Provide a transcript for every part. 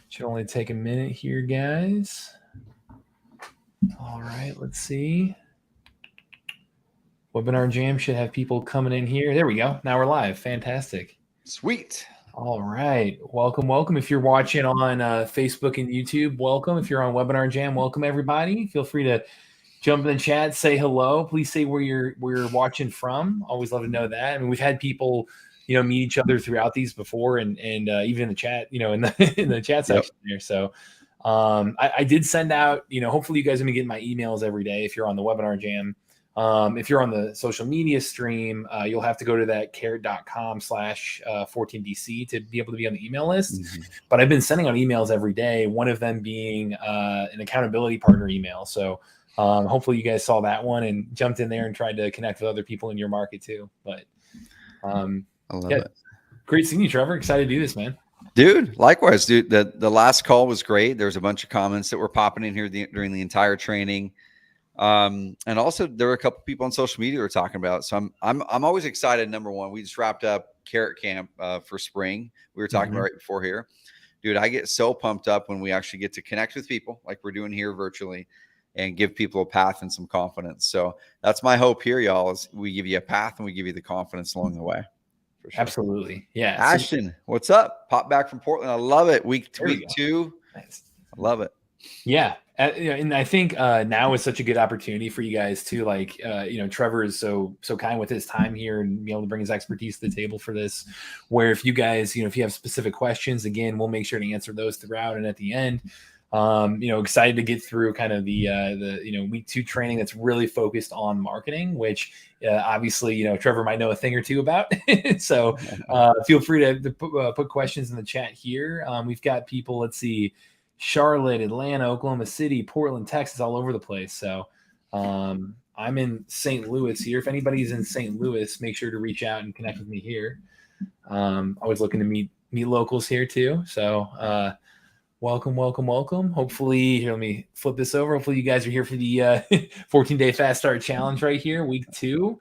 Should only take a minute here, guys. All right, let's see. Webinar Jam should have people coming in here. There we go. Now we're live. Fantastic. Sweet. All right. Welcome. If you're watching on Facebook and YouTube, welcome. If you're on Webinar Jam, welcome everybody. Feel free to jump in the chat, say hello. Please say where you're watching from. Always love to know that. I mean, we've had people, meet each other throughout these before, and even in the chat, in the chat section there. So I did send out, hopefully you guys are gonna get my emails every day if you're on the Webinar Jam. If you're on the social media stream, you'll have to go to that carrot.com/14DC to be able to be on the email list. Mm-hmm. But I've been sending out emails every day, one of them being an accountability partner email. So hopefully you guys saw that one and jumped in there and tried to connect with other people in your market too. But I love it. Great seeing you, Trevor. Excited to do this, man. Dude, likewise, dude. The last call was great. There was a bunch of comments that were popping in here during the entire training. And also there were a couple people on social media who were talking about it. So I'm always excited. Number one, we just wrapped up Carrot Camp for spring. We were talking about right before here. Dude, I get so pumped up when we actually get to connect with people like we're doing here virtually and give people a path and some confidence. So that's my hope here, y'all, is we give you a path and we give you the confidence along the way. For sure. Absolutely. Yeah. Ashton, what's up? Pop back from Portland. I love it. Week 2. Nice. I love it. Yeah. And I think now is such a good opportunity for you guys too. Like, Trevor is so kind with his time here and be able to bring his expertise to the table for this, where if you guys, if you have specific questions, again, we'll make sure to answer those throughout. And at the end, excited to get through kind of the week 2 training that's really focused on marketing, which obviously, Trevor might know a thing or two about. So feel free to put questions in the chat here. We've got people, let's see, Charlotte, Atlanta, Oklahoma City, Portland, Texas, all over the place. So I'm in St. Louis here. If anybody's in St. Louis, make sure to reach out and connect with me here. Always looking to meet locals here too. So welcome. Hopefully, here, let me flip this over. Hopefully you guys are here for the 14-day fast start challenge right here, week 2.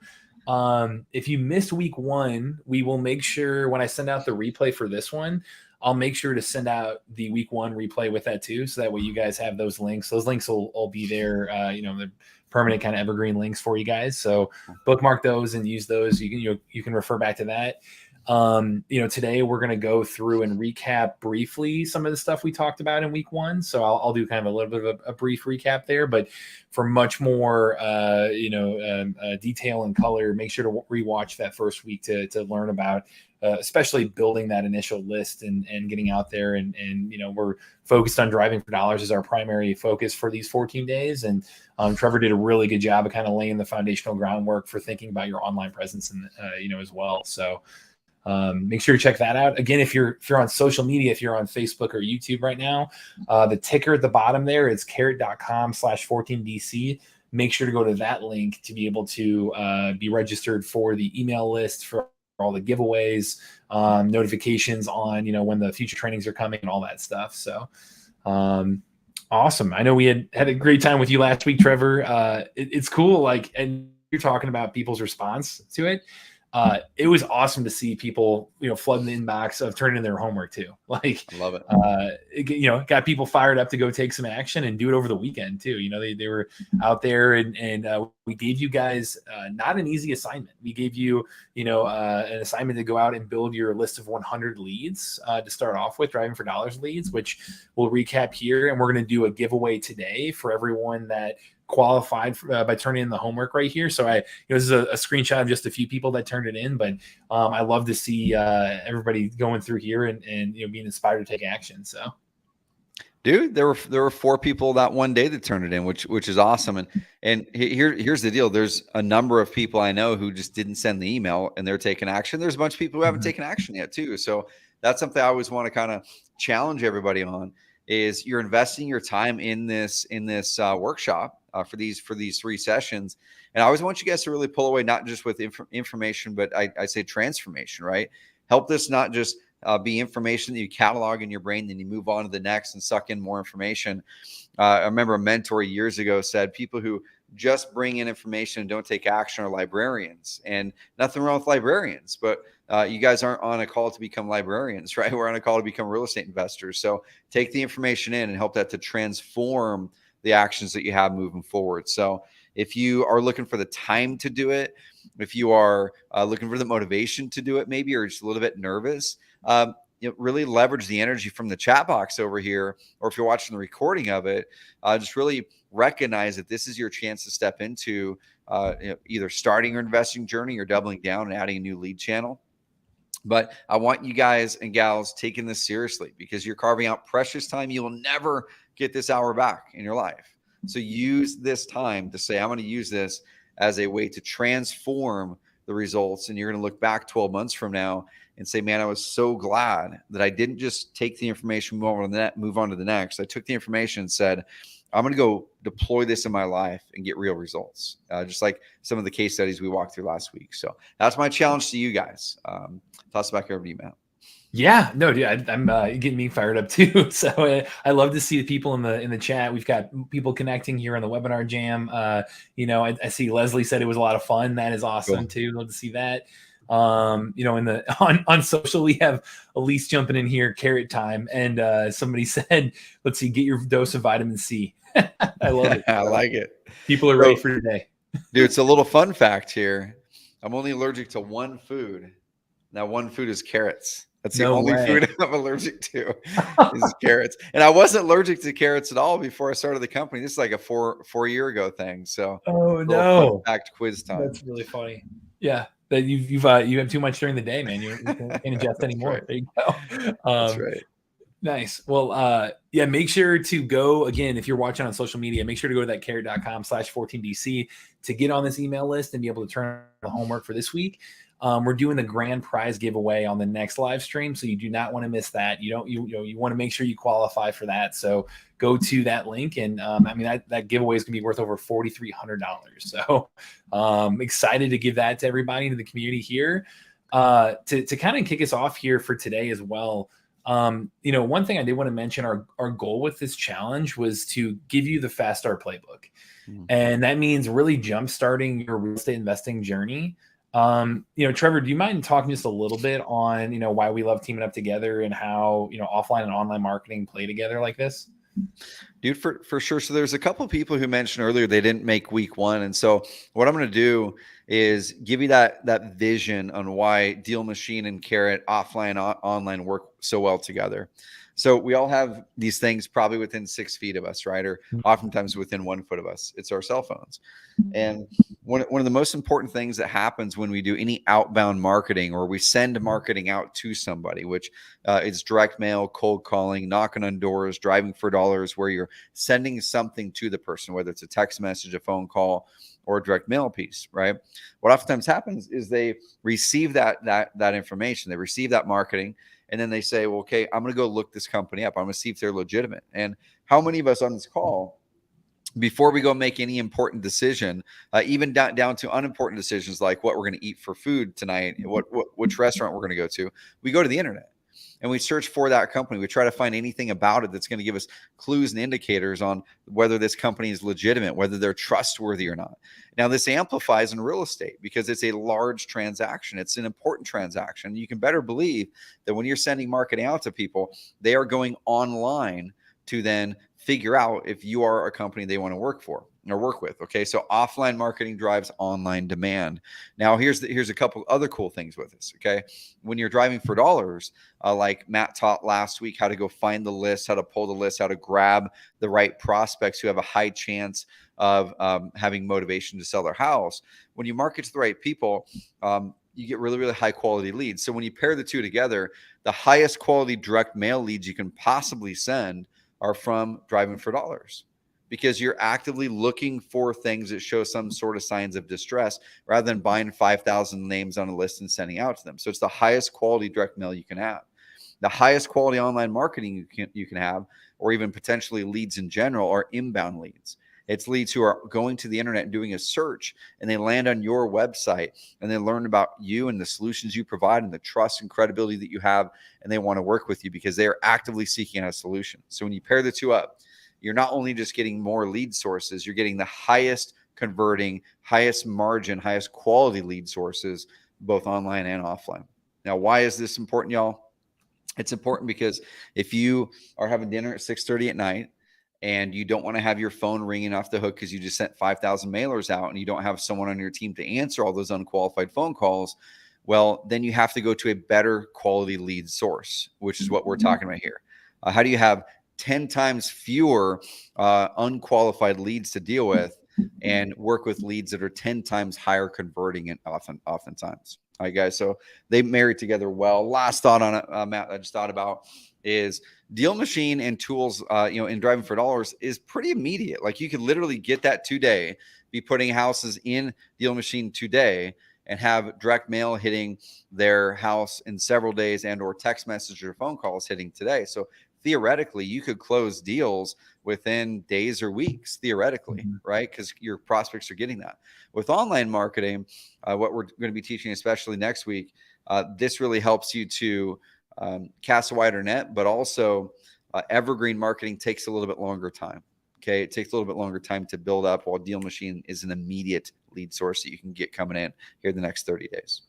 If you missed week 1, we will make sure when I send out the replay for this one, I'll make sure to send out the week 1 replay with that too. So that way you guys have those links. Those links will all be there, the permanent kind of evergreen links for you guys. So bookmark those and use those. You can refer back to that. Today we're going to go through and recap briefly some of the stuff we talked about in week 1. So I'll do kind of a little bit of a brief recap there, but for much more, detail and color, make sure to rewatch that first week to learn about, especially building that initial list and getting out there. And we're focused on driving for dollars as our primary focus for these 14 days. And Trevor did a really good job of kind of laying the foundational groundwork for thinking about your online presence and, as well. So, make sure to check that out. Again, if you're on social media, if you're on Facebook or YouTube right now, the ticker at the bottom there is carrot.com/14DC. Make sure to go to that link to be able to be registered for the email list for all the giveaways, notifications on, when the future trainings are coming and all that stuff. So, awesome. I know we had a great time with you last week, Trevor. It's cool. And you're talking about people's response to it. It was awesome to see people, flooding the inbox of turning in their homework too. I love it. It got people fired up to go take some action and do it over the weekend too. They were out there and we gave you guys not an easy assignment. We gave you, an assignment to go out and build your list of 100 leads to start off with, driving for dollars leads, which we'll recap here. And we're going to do a giveaway today for everyone that qualified by turning in the homework right here. So this is a screenshot of just a few people that turned it in, but I love to see everybody going through here and being inspired to take action. So, dude, there were 4 people that one day that turned it in, which is awesome. And here's the deal. There's a number of people I know who just didn't send the email and they're taking action. There's a bunch of people who haven't taken action yet too. So that's something I always want to kind of challenge everybody on, is you're investing your time in this workshop for these 3 sessions. And I always want you guys to really pull away, not just with information, but I say transformation, right? Help this not just be information that you catalog in your brain, then you move on to the next and suck in more information. I remember a mentor years ago said people who just bring in information and don't take action are librarians. And nothing wrong with librarians, but you guys aren't on a call to become librarians, right? We're on a call to become real estate investors. So take the information in and help that to transform the actions that you have moving forward. So if you are looking for the time to do it, if you are looking for the motivation to do it, maybe, or just a little bit nervous, really leverage the energy from the chat box over here, or if you're watching the recording of it, just really recognize that this is your chance to step into either starting your investing journey or doubling down and adding a new lead channel. But I want you guys and gals taking this seriously, because you're carving out precious time. You will never get this hour back in your life. So use this time to say, I'm going to use this as a way to transform the results. And you're going to look back 12 months from now and say, man, I was so glad that I didn't just take the information, move on to the next. I took the information and said, I'm going to go deploy this in my life and get real results, just like some of the case studies we walked through last week. So that's my challenge to you guys. Toss it back over to you, Matt. Yeah, no, dude, I'm getting me fired up too. So I love to see the people in the chat. We've got people connecting here on the webinar jam. I see Leslie said it was a lot of fun. That is awesome Cool. too. Love to see that. On social, we have Elise jumping in here, carrot time, and somebody said, let's see, get your dose of vitamin C. I love it. I like it. People are ready for today. Dude, it's a little fun fact here. I'm only allergic to one food. That one food is carrots. That's the only food I'm allergic to is carrots. And I wasn't allergic to carrots at all before I started the company. This is like a four year ago thing. So fun fact quiz time. That's really funny. Yeah. That you have too much during the day, man. You can't ingest anymore. Right. There you go. That's right. Nice. Well, make sure to go again. If you're watching on social media, make sure to go to that carrot.com/14DC to get on this email list and be able to turn the homework for this week. We're doing the grand prize giveaway on the next live stream, so you do not want to miss that. You want to make sure you qualify for that. So go to that link, and that giveaway is going to be worth over $4,300. So excited to give that to everybody in the community here. To kind of kick us off here for today as well. One thing I did want to mention, our goal with this challenge was to give you the Fast Start playbook, and that means really jump starting your real estate investing journey. Trevor, do you mind talking just a little bit on, why we love teaming up together and how, offline and online marketing play together like this? Dude, for sure. So there's a couple of people who mentioned earlier they didn't make week one. And so what I'm going to do is give you that vision on why DealMachine and Carrot offline, online work so well together. So we all have these things probably within 6 feet of us, right? Or oftentimes within 1 foot of us. It's our cell phones. And one of the most important things that happens when we do any outbound marketing, or we send marketing out to somebody, which is direct mail, cold calling, knocking on doors, driving for dollars, where you're sending something to the person, whether it's a text message, a phone call, or a direct mail piece, right? What oftentimes happens is they receive that information, they receive that marketing, and then they say, well, okay, I'm going to go look this company up. I'm going to see if they're legitimate. And how many of us on this call, before we go make any important decision, even down to unimportant decisions like what we're going to eat for food tonight, which restaurant we're going to go to, we go to the internet and we search for that company. We try to find anything about it that's going to give us clues and indicators on whether this company is legitimate, whether they're trustworthy or not. Now, this amplifies in real estate because it's a large transaction. It's an important transaction. You can better believe that when you're sending marketing out to people, they are going online to then figure out if you are a company they want to work for or work with. Okay, so offline marketing drives online demand. Now, here's a couple other cool things with this. Okay, when you're driving for dollars, like Matt taught last week, how to go find the list, how to pull the list, how to grab the right prospects who have a high chance of having motivation to sell their house. When you market to the right people, you get really, really high quality leads. So when you pair the two together, the highest quality direct mail leads you can possibly send are from driving for dollars, because you're actively looking for things that show some sort of signs of distress rather than buying 5,000 names on a list and sending out to them. So it's the highest quality direct mail you can have. The highest quality online marketing you can have, or even potentially leads in general, are inbound leads. It's leads who are going to the internet and doing a search, and they land on your website and they learn about you and the solutions you provide and the trust and credibility that you have, and they want to work with you because they are actively seeking a solution. So when you pair the two up, you're not only just getting more lead sources, you're getting the highest converting, highest margin, highest quality lead sources, both online and offline. Now, why is this important, y'all? It's important because if you are having dinner at 6:30 at night and you don't want to have your phone ringing off the hook because you just sent 5,000 mailers out and you don't have someone on your team to answer all those unqualified phone calls, well, then you have to go to a better quality lead source, which is what we're talking about here. How do you have 10 times fewer unqualified leads to deal with and work with leads that are 10 times higher converting and oftentimes? All right, guys. So they marry together well. Last thought on it, Matt, I just thought about is DealMachine and tools, in Driving for Dollars is pretty immediate. Like you could literally get that today, be putting houses in DealMachine today, and have direct mail hitting their house in several days, and or text message or phone calls hitting today. So theoretically, you could close deals within days or weeks, theoretically, right? Because your prospects are getting that. With online marketing, what we're going to be teaching, especially next week, this really helps you to cast a wider net, but also evergreen marketing takes a little bit longer time. Okay, it takes a little bit longer time to build up, while DealMachine is an immediate lead source that you can get coming in here the next 30 days.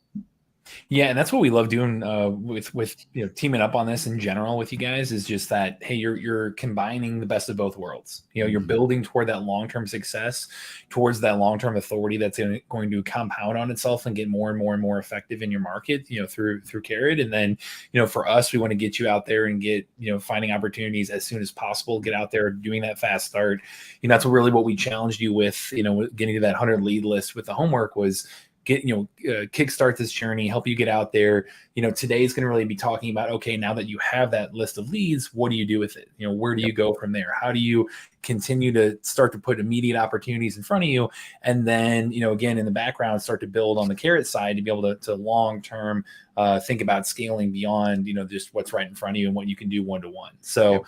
Yeah, and that's what we love doing with teaming up on this in general with you guys, is just that, hey, you're combining the best of both worlds. You're building toward that long-term success, towards that long-term authority that's going to compound on itself and get more and more and more effective in your market, through Carrot. And then, for us, we want to get you out there and get, finding opportunities as soon as possible, get out there doing that fast start. That's really what we challenged you with, getting to that 100 lead list with the homework was, kickstart this journey, help you get out there. Today is going to really be talking about, okay, now that you have that list of leads, what do you do with it? Where do you go from there? How do you continue to start to put immediate opportunities in front of you? And then, again, in the background, start to build on the Carrot side to be able to long-term think about scaling beyond, just what's right in front of you and what you can do one-to-one. So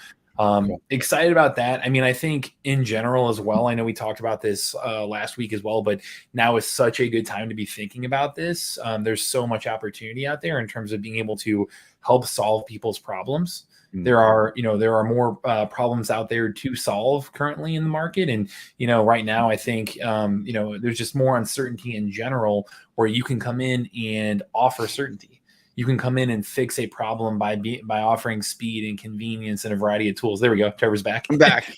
excited about that. I mean, I think in general as well, I know we talked about this last week as well, but now is such a good time to be thinking about this. There's so much opportunity out there in terms of being able to help solve people's problems. There are more problems out there to solve currently in the market. And, right now, I think, there's just more uncertainty in general, where you can come in and offer certainty. You can come in and fix a problem by offering speed and convenience and a variety of tools. There we go. Trevor's back. I'm back.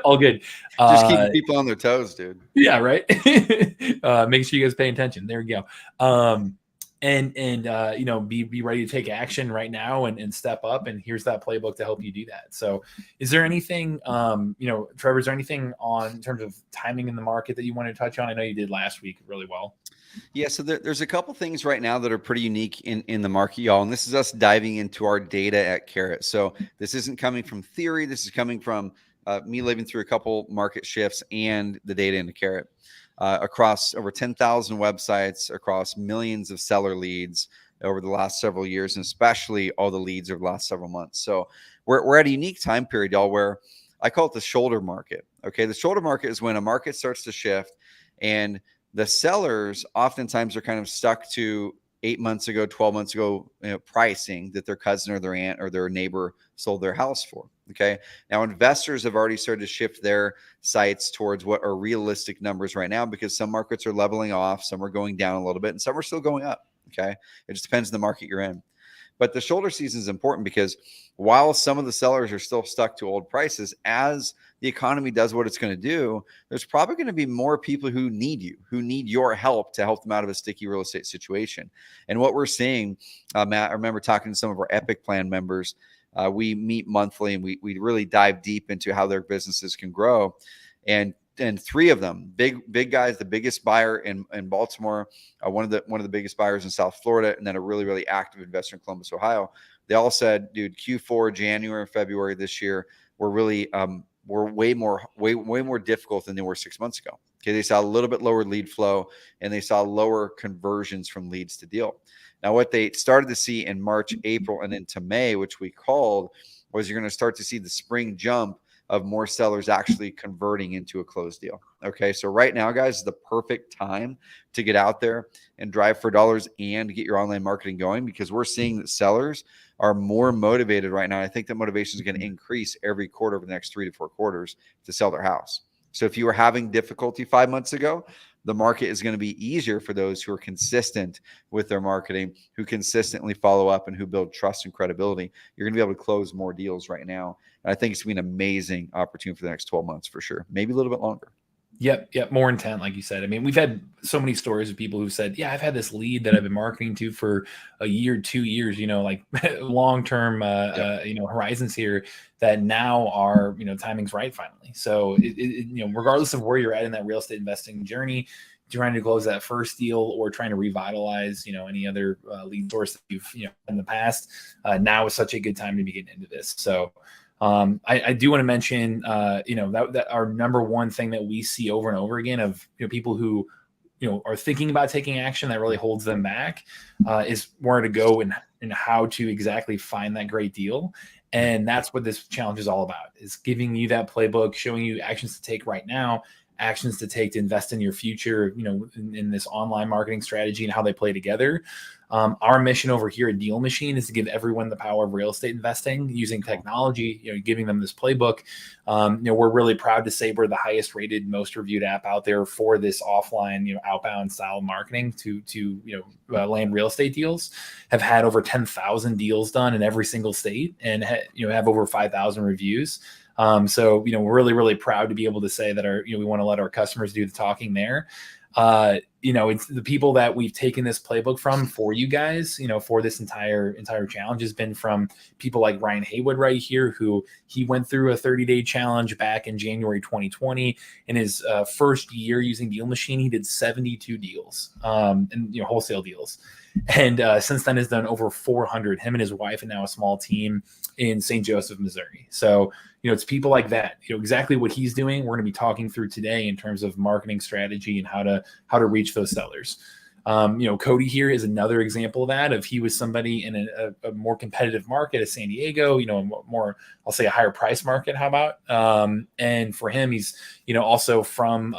All good. Just keeping people on their toes, dude. Yeah, right. Make sure you guys pay attention. There we go. Be ready to take action right now and step up. And here's that playbook to help you do that. So is there anything, Trevor, is there anything in terms of timing in the market that you want to touch on? I know you did last week really well. Yeah, so there's a couple things right now that are pretty unique in the market, y'all. And this is us diving into our data at Carrot. So this isn't coming from theory. This is coming from me living through a couple market shifts and the data into Carrot. Across over 10,000 websites, across millions of seller leads over the last several years, and especially all the leads over the last several months. So we're at a unique time period, y'all, where I call it the shoulder market. Okay, the shoulder market is when a market starts to shift, and the sellers oftentimes are kind of stuck to 8 months ago, 12 months ago, pricing that their cousin or their aunt or their neighbor sold their house for. Okay. Now, investors have already started to shift their sights towards what are realistic numbers right now, because some markets are leveling off, some are going down a little bit, and some are still going up. Okay. It just depends on the market you're in. But the shoulder season is important because while some of the sellers are still stuck to old prices, as the economy does what it's going to do, there's probably going to be more people who need your help to help them out of a sticky real estate situation. And what we're seeing, Matt, I remember talking to some of our Epic Plan members. We meet monthly, and we really dive deep into how their businesses can grow. And three of them, big guys, the biggest buyer in Baltimore, one of the biggest buyers in South Florida, and then a really active investor in Columbus, Ohio. They all said, dude, Q4, January and February this year were really were way more difficult than they were 6 months ago. Okay, they saw a little bit lower lead flow, and they saw lower conversions from leads to deal. Now, what they started to see in March, April, and into May, which we called, was you're going to start to see the spring jump of more sellers actually converting into a closed deal. Okay, so right now, guys, is the perfect time to get out there and drive for dollars and get your online marketing going, because we're seeing that sellers are more motivated right now. I think that motivation is going to increase every quarter over the next 3 to 4 quarters to sell their house. So if you were having difficulty 5 months ago, the market is going to be easier for those who are consistent with their marketing, who consistently follow up, and who build trust and credibility. You're going to be able to close more deals right now. And I think it's going to be an amazing opportunity for the next 12 months for sure. Maybe a little bit longer. Yep. More intent, like you said. I mean, we've had so many stories of people who said, yeah, I've had this lead that I've been marketing to for a year, 2 years, like long-term, horizons here that now are, timing's right finally. So, regardless of where you're at in that real estate investing journey, trying to close that first deal or trying to revitalize, any other lead source that you've, in the past, now is such a good time to be getting into this. So, I do want to mention, that our number one thing that we see over and over again of people who, are thinking about taking action that really holds them back, is where to go and how to exactly find that great deal. And that's what this challenge is all about, is giving you that playbook, showing you actions to take right now, actions to take to invest in your future, in this online marketing strategy and how they play together. Our mission over here at DealMachine is to give everyone the power of real estate investing using technology, giving them this playbook. We're really proud to say we're the highest rated, most reviewed app out there for this offline, outbound style marketing to land real estate deals. Have had over 10,000 deals done in every single state and have over 5,000 reviews. So, we're really, really proud to be able to say that we want to let our customers do the talking there. It's the people that we've taken this playbook from for you guys, for this entire challenge has been from people like Ryan Haywood right here, who he went through a 30-day challenge back in January 2020. In his first year using DealMachine, he did 72 deals, and wholesale deals. And since then has done over 400, him and his wife, and now a small team in St. Joseph, Missouri. So, it's people like that, exactly what he's doing. We're going to be talking through today in terms of marketing strategy and how to reach those sellers. Cody here is another example of that. He was somebody in a more competitive market as San Diego, more, I'll say a higher price market. How about, and for him, he's, also from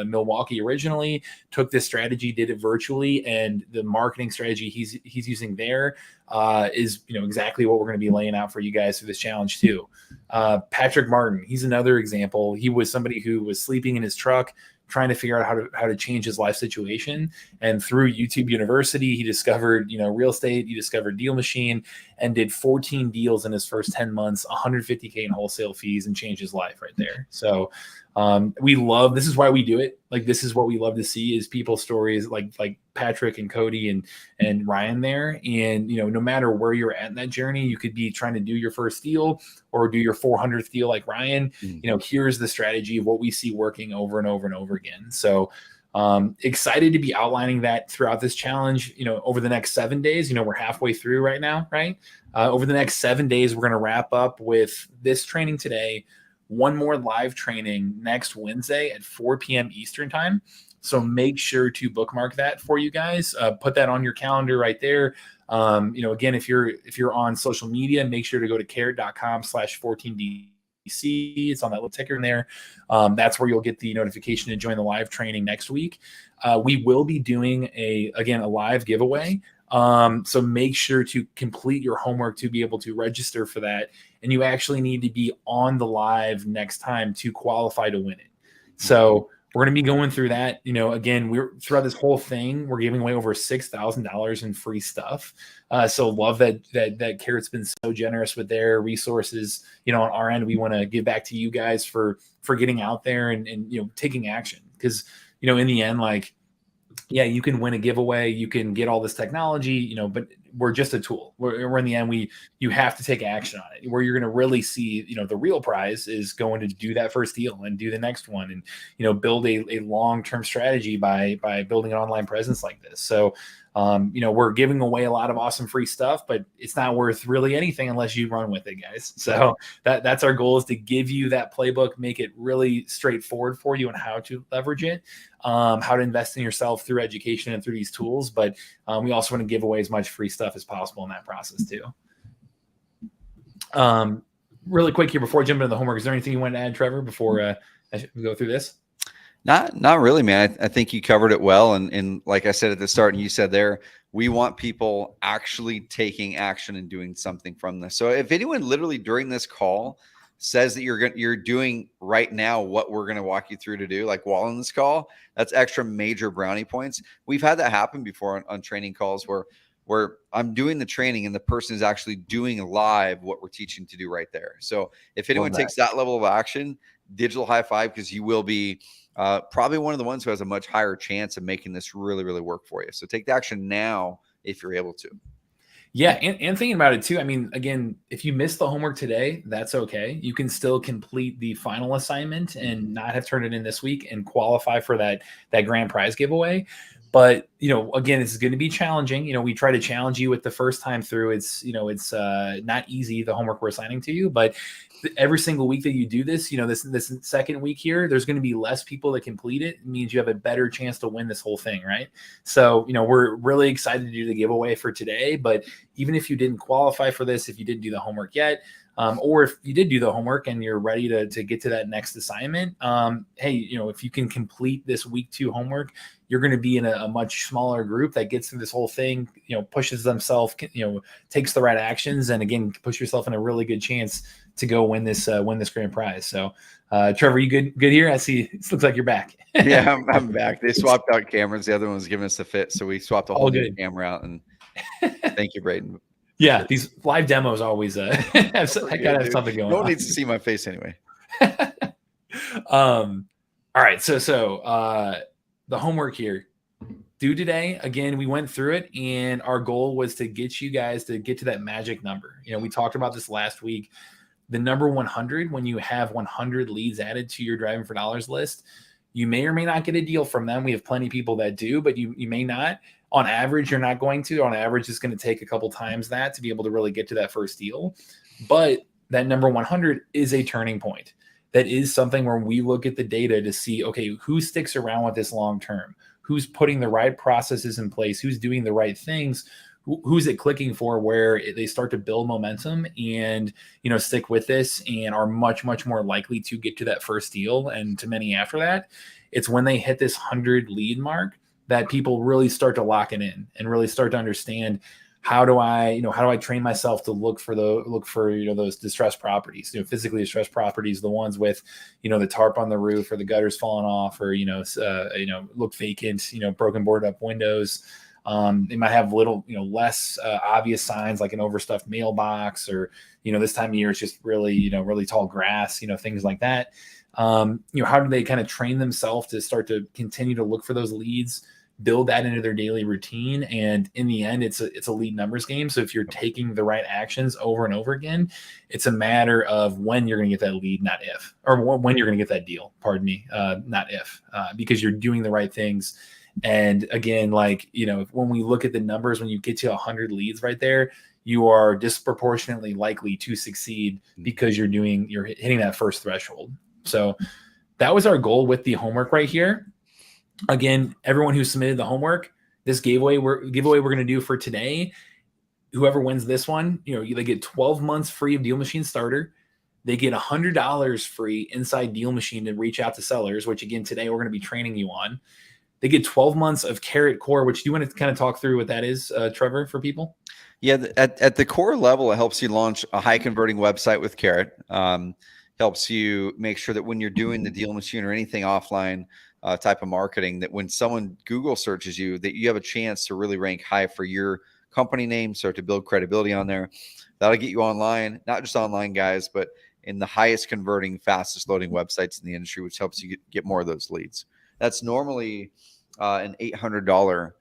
Milwaukee originally, took this strategy, did it virtually, and the marketing strategy he's using there is, exactly what we're going to be laying out for you guys through this challenge too. Patrick Martin, he's another example. He was somebody who was sleeping in his truck, trying to figure out how to change his life situation. And through YouTube University, he discovered, real estate, he discovered DealMachine, and did 14 deals in his first 10 months, 150K in wholesale fees, and changed his life right there. So this is why we do it. Like, this is what we love to see, is people's stories like Patrick and Cody and Ryan there. And, no matter where you're at in that journey, you could be trying to do your first deal or do your 400th deal like Ryan. Here's the strategy of what we see working over and over and over again. So excited to be outlining that throughout this challenge, over the next 7 days. We're halfway through right now, right? Over the next 7 days, we're going to wrap up with this training today, one more live training next Wednesday at 4 p.m. Eastern time. So make sure to bookmark that for you guys. Put that on your calendar right there. Again, if you're on social media, make sure to go to carrot.com/14DC. It's on that little ticker in there. That's where you'll get the notification to join the live training next week. We will be doing a live giveaway. So make sure to complete your homework to be able to register for that. And you actually need to be on the live next time to qualify to win it. So we're going to be going through that. Again, we're throughout this whole thing, we're giving away over $6,000 in free stuff. So love that Carrot's been so generous with their resources. On our end, we want to give back to you guys for getting out there and taking action. Because, in the end, yeah, you can win a giveaway, you can get all this technology, but we're just a tool. We're in the end, you have to take action on it. Where you're going to really see, the real prize is going to do that first deal and do the next one, and build a long-term strategy by building an online presence like this. So we're giving away a lot of awesome free stuff, but it's not worth really anything unless you run with it, guys. So that's our goal, is to give you that playbook, make it really straightforward for you on how to leverage it, how to invest in yourself through education and through these tools. But we also want to give away as much free stuff as possible in that process too. Really quick here before I jump into the homework, is there anything you want to add, Trevor, before we go through this? Not really, man. I think you covered it well. And like I said at the start, and you said there, we want people actually taking action and doing something from this. So if anyone literally during this call says that you're doing right now what we're going to walk you through to do, like while on this call, that's extra major brownie points. We've had that happen before on training calls where I'm doing the training and the person is actually doing live what we're teaching to do right there. So if anyone takes that level of action, digital high five, because you will be probably one of the ones who has a much higher chance of making this really, really work for you. So take the action now if you're able to. Yeah, and thinking about it too, I mean, again, if you miss the homework today, that's okay. You can still complete the final assignment and not have turned it in this week and qualify for that grand prize giveaway. But, again, this is going to be challenging. We try to challenge you with the first time through. It's not easy, the homework we're assigning to you, but every single week that you do this, this second week here, there's going to be less people that complete it. It means you have a better chance to win this whole thing, right? So, we're really excited to do the giveaway for today, but even if you didn't qualify for this, if you didn't do the homework yet, or if you did do the homework and you're ready to get to that next assignment, hey, if you can complete this week 2 homework, you're going to be in a much smaller group that gets through this whole thing, pushes themselves, takes the right actions, and again, push yourself in a really good chance to go win this grand prize. So, Trevor, you good here? I see. It looks like you're back. Yeah, I'm back. They swapped out cameras. The other one was giving us the fit, so we swapped a whole new camera out. And thank you, Braden. Yeah, these live demos always I gotta have something going on. No one needs to see my face anyway. All right, so the homework here due today. Again, we went through it, and our goal was to get you guys to get to that magic number. We talked about this last week. The number 100, when you have 100 leads added to your Driving for Dollars list, you may or may not get a deal from them. We have plenty of people that do, but you may not. On average, you're not going to. On average, it's going to take a couple times that to be able to really get to that first deal. But that number 100 is a turning point. That is something where we look at the data to see, okay, who sticks around with this long term? Who's putting the right processes in place? Who's doing the right things? Who's it clicking for where they start to build momentum and, stick with this and are much, much more likely to get to that first deal and to many after that. It's when they hit this 100 lead mark that people really start to lock it in and really start to understand how do I train myself to look for those distressed properties, physically distressed properties, the ones with, the tarp on the roof or the gutters falling off or, look vacant, broken boarded up windows. They might have little, less obvious signs like an overstuffed mailbox or, this time of year, it's just really, really tall grass, things like that. How do they kind of train themselves to start to continue to look for those leads, build that into their daily routine? And in the end, it's a lead numbers game. So if you're taking the right actions over and over again, it's a matter of when you're going to get that lead, not if, or when you're going to get that deal, not if, because you're doing the right things. And again, when we look at the numbers, when you get to 100 leads right there, you are disproportionately likely to succeed because you're hitting that first threshold. So that was our goal with the homework right here. Again, everyone who submitted the homework, this giveaway we're going to do for today, whoever wins this one, they get 12 months free of DealMachine Starter. They get $100 free inside DealMachine to reach out to sellers, which again, today we're going to be training you on. They get 12 months of Carrot Core, which do you want to kind of talk through what that is, Trevor, for people? Yeah, at the core level, it helps you launch a high converting website with Carrot. Helps you make sure that when you're doing the DealMachine or anything offline type of marketing, that when someone Google searches you, that you have a chance to really rank high for your company name, start to build credibility on there. That'll get you online, not just online guys, but in the highest converting, fastest loading websites in the industry, which helps you get more of those leads. That's normally an $800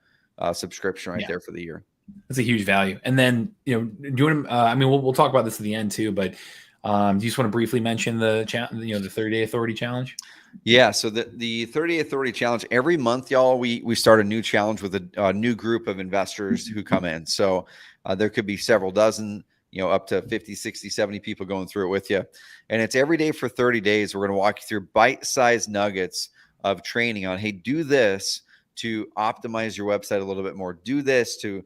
subscription there for the year. That's a huge value. And then, do you want to, we'll talk about this at the end too, but do you just want to briefly mention the 30-day authority challenge? Yeah. So the 30-day authority challenge, every month, y'all, we start a new challenge with a new group of investors who come in. So there could be several dozen, up to 50, 60, 70 people going through it with you. And it's every day for 30 days. We're going to walk you through bite-sized nuggets of training on, hey, do this to optimize your website a little bit more. Do this to,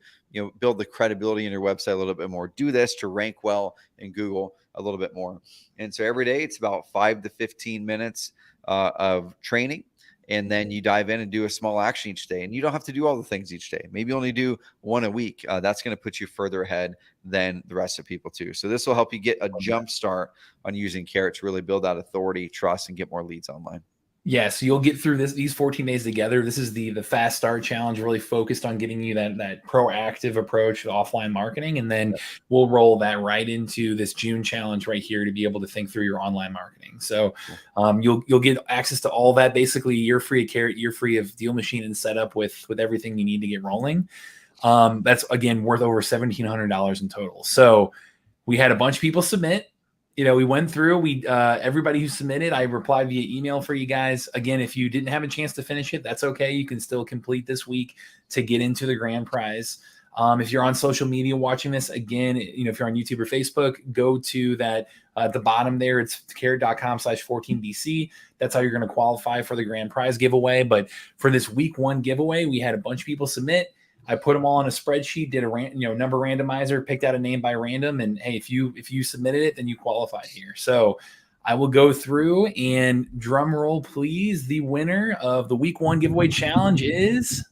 build the credibility in your website a little bit more. Do this to rank well in Google a little bit more. And so every day it's about 5 to 15 minutes of training. and then you dive in and do a small action each day. And you don't have to do all the things each day. Maybe only do one a week. That's going to put you further ahead than the rest of people too. So this will help you get a jump start on using Carrot to really build out authority, trust, and get more leads online. Yeah, so you'll get through these 14 days together. This is the fast start challenge, really focused on getting you that proactive approach to offline marketing, and then we'll roll that right into this June challenge right here to be able to think through your online marketing. So you'll get access to all that, basically year free of Carrot, year free of DealMachine and setup with everything you need to get rolling. That's again worth over $1,700 in total. So we had a bunch of people submit. We went through, everybody who submitted, I replied via email for you guys. Again, if you didn't have a chance to finish it, that's okay. You can still complete this week to get into the grand prize. If you're on social media watching this, again, if you're on YouTube or Facebook, go to that at the bottom there. It's carrot.com/14DC. That's how you're going to qualify for the grand prize giveaway. But for this week 1 giveaway, we had a bunch of people submit. I put them all on a spreadsheet, did a number randomizer, picked out a name by random, and hey, if you submitted it, then you qualified here. So I will go through and drum roll, please. The winner of the week 1 giveaway challenge is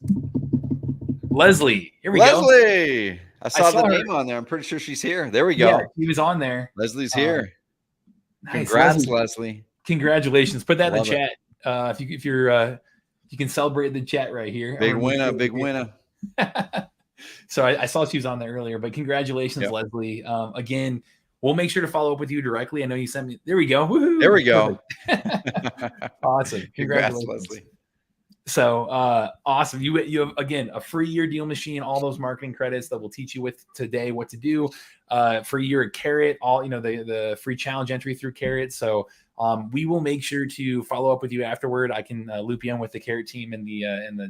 Leslie. Here we go. Leslie. I saw the name on there. I'm pretty sure she's here. There we go. Yeah, he was on there. Leslie's here. Nice. Congrats, Leslie. Congratulations. Put that in the chat. If you can celebrate the chat right here. Big winner. So I saw she was on there earlier, but congratulations, Leslie. Again, we'll make sure to follow up with you directly. I know you sent me. There we go. Woo-hoo. There we go. Awesome. Congrats, Leslie. So awesome. You have, again, a free year DealMachine, all those marketing credits that will teach you with today what to do. Free year at Carrot, all the free challenge entry through Carrot. So we will make sure to follow up with you afterward. I can loop you in with the Carrot team and the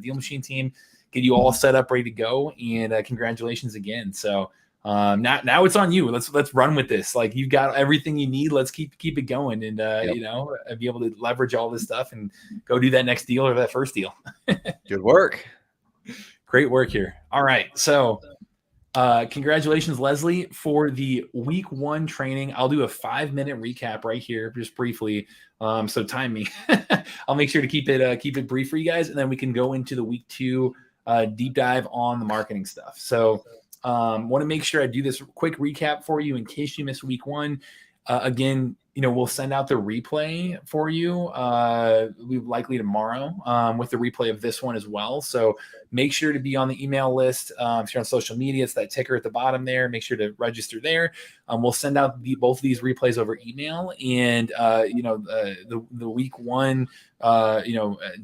DealMachine team, get you all set up, ready to go. And congratulations again. So now it's on you. Let's run with this. Like, you've got everything you need. Let's keep it going, and be able to leverage all this stuff and go do that next deal or that first deal. Good work. Great work here. All right. So congratulations, Leslie, for the week 1 training. I'll do a 5-minute recap right here, just briefly. So time me. I'll make sure to keep it brief for you guys, and then we can go into the week 2 deep dive on the marketing stuff. So want to make sure I do this quick recap for you in case you missed week 1. Again, we'll send out the replay for you likely tomorrow with the replay of this one as well. So make sure to be on the email list. If you're on social media, it's that ticker at the bottom there. Make sure to register there. We'll send out both of these replays over email, and the week 1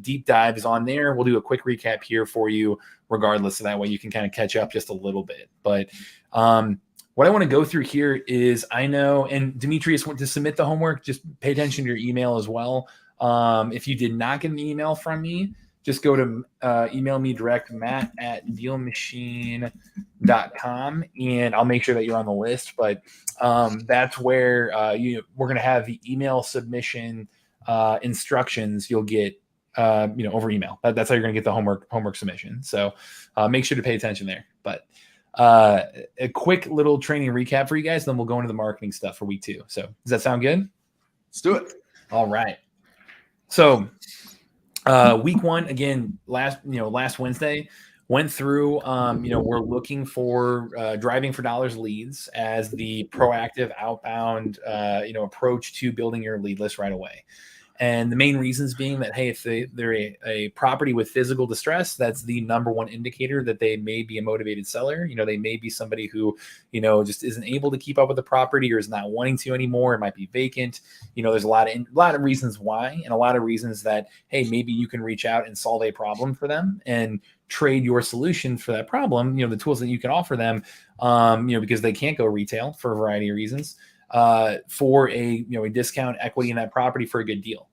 deep dive is on there. We'll do a quick recap here for you regardless, so that way you can kind of catch up just a little bit. But what I want to go through here is, I know, and Demetrius went to submit the homework, just pay attention to your email as well. If you did not get an email from me, just go to email me direct, matt@dealmachine.com, and I'll make sure that you're on the list. But that's where we're going to have the email submission instructions you'll get over email. That's how you're going to get the homework submission. So make sure to pay attention there. But a quick little training recap for you guys, then we'll go into the marketing stuff for week 2. So does that sound good? Let's do it. All right. So week 1, again, last Wednesday, went through, we're looking for driving for dollars leads as the proactive outbound, approach to building your lead list right away. And the main reasons being that, hey, if they're a property with physical distress, that's the number one indicator that they may be a motivated seller. They may be somebody who, just isn't able to keep up with the property or is not wanting to anymore. It might be vacant. There's a lot of reasons why, and a lot of reasons that, hey, maybe you can reach out and solve a problem for them and trade your solution for that problem. The tools that you can offer them, because they can't go retail for a variety of reasons. For a discount equity in that property for a good deal.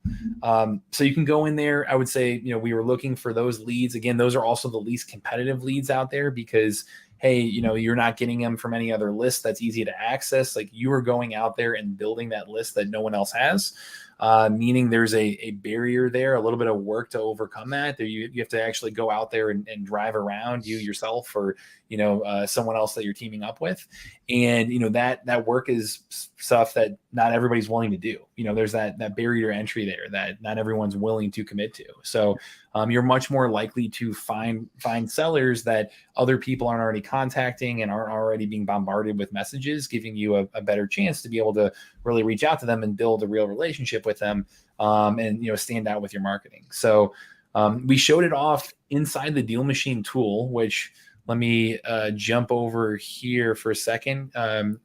So you can go in there. I would say, we were looking for those leads. Again, those are also the least competitive leads out there because, hey, you're not getting them from any other list that's easy to access. Like, you are going out there and building that list that no one else has. meaning there's a barrier there, a little bit of work to overcome that. You have to actually go out there and drive around, you yourself or someone else that you're teaming up with, and that work is stuff that not everybody's willing to do. There's that barrier to entry there that not everyone's willing to commit to. So you're much more likely to find sellers that other people aren't already contacting and aren't already being bombarded with messages, giving you a better chance to be able to really reach out to them and build a real relationship with them, and stand out with your marketing. So we showed it off inside the DealMachine tool, which let me jump over here for a second.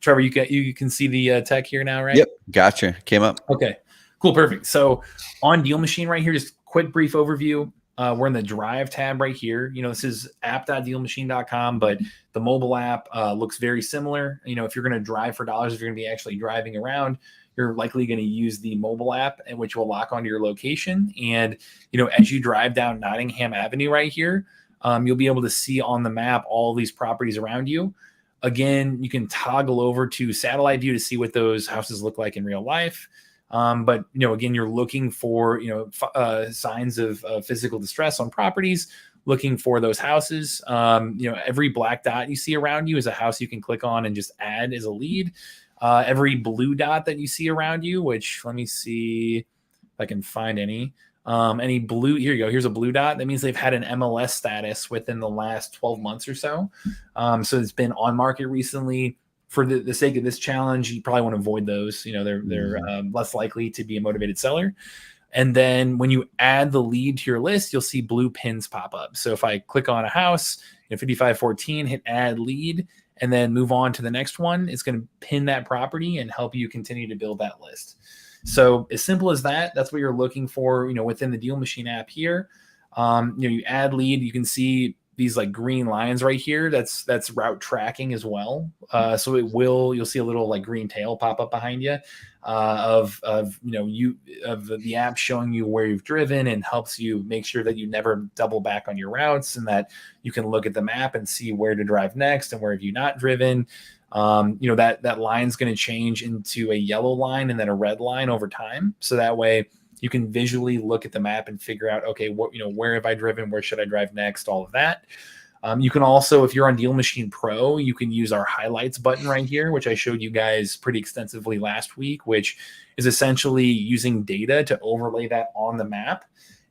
Trevor, you can see the tech here now, right? Yep, gotcha. Came up. Okay, cool, perfect. So on DealMachine right here, just quick brief overview. We're in the Drive tab right here. This is app.dealmachine.com, but the mobile app looks very similar. If you're going to drive for dollars, if you're going to be actually driving around, you're likely going to use the mobile app, which will lock onto your location. And, as you drive down Nottingham Avenue right here, you'll be able to see on the map all these properties around you. Again, you can toggle over to satellite view to see what those houses look like in real life. But again, you're looking for signs of physical distress on properties, looking for those houses. Every black dot you see around you is a house you can click on and just add as a lead. Every blue dot that you see around you, which let me see if I can find any blue. Here you go. Here's a blue dot. That means they've had an MLS status within the last 12 months or so. So it's been on market recently. For the sake of this challenge, you probably want to avoid those. They're less likely to be a motivated seller. And then when you add the lead to your list, you'll see blue pins pop up. So if I click on a house, 5514, hit add lead, and then move on to the next one, it's going to pin that property and help you continue to build that list. So as simple as that, that's what you're looking for, within the DealMachine app here. You add lead, you can see these like green lines right here. That's route tracking as well. So you'll see a little like green tail pop up behind you of the app showing you where you've driven and helps you make sure that you never double back on your routes, and that you can look at the map and see where to drive next and where have you not driven. That line's going to change into a yellow line and then a red line over time. So that way you can visually look at the map and figure out, okay, where have I driven? Where should I drive next? All of that. You can also, if you're on DealMachine Pro, you can use our highlights button right here, which I showed you guys pretty extensively last week, which is essentially using data to overlay that on the map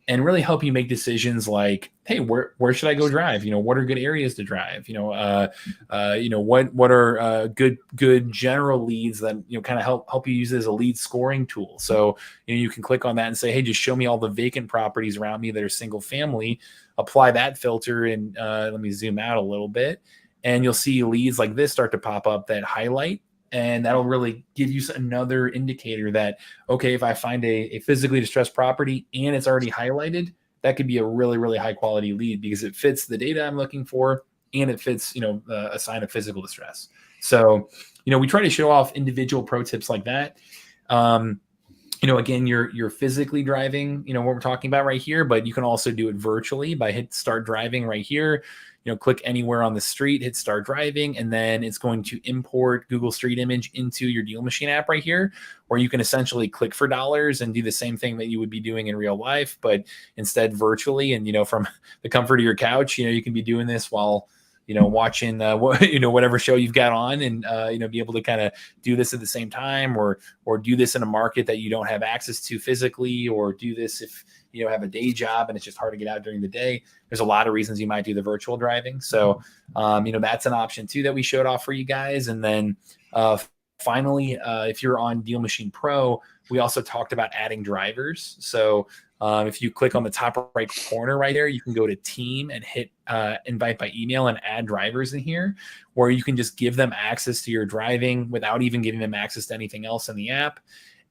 and really help you make decisions like, hey, where should I go drive? What are good areas to drive? What are good general leads that kind of help you use it as a lead scoring tool. So you can click on that and say, hey, just show me all the vacant properties around me that are single family. Apply that filter, and let me zoom out a little bit, and you'll see leads like this start to pop up that highlight. And that'll really give you another indicator that, okay, if I find a physically distressed property and it's already highlighted, that could be a really, really high quality lead because it fits the data I'm looking for and it fits, a sign of physical distress. So, we try to show off individual pro tips like that. Again, you're physically driving, what we're talking about right here, but you can also do it virtually by hit start driving right here. Click anywhere on the street, hit start driving, and then it's going to import Google Street Image into your DealMachine app right here, where you can essentially click for dollars and do the same thing that you would be doing in real life, but instead virtually. And, from the comfort of your couch, you can be doing this while, watching, whatever show you've got on, and, be able to kind of do this at the same time, or do this in a market that you don't have access to physically, or do this if have a day job and it's just hard to get out during the day. There's a lot of reasons you might do the virtual driving. So, that's an option too that we showed off for you guys. And then finally, if you're on DealMachine Pro, we also talked about adding drivers. So if you click on the top right corner right there, you can go to team and hit invite by email and add drivers in here, where you can just give them access to your driving without even giving them access to anything else in the app.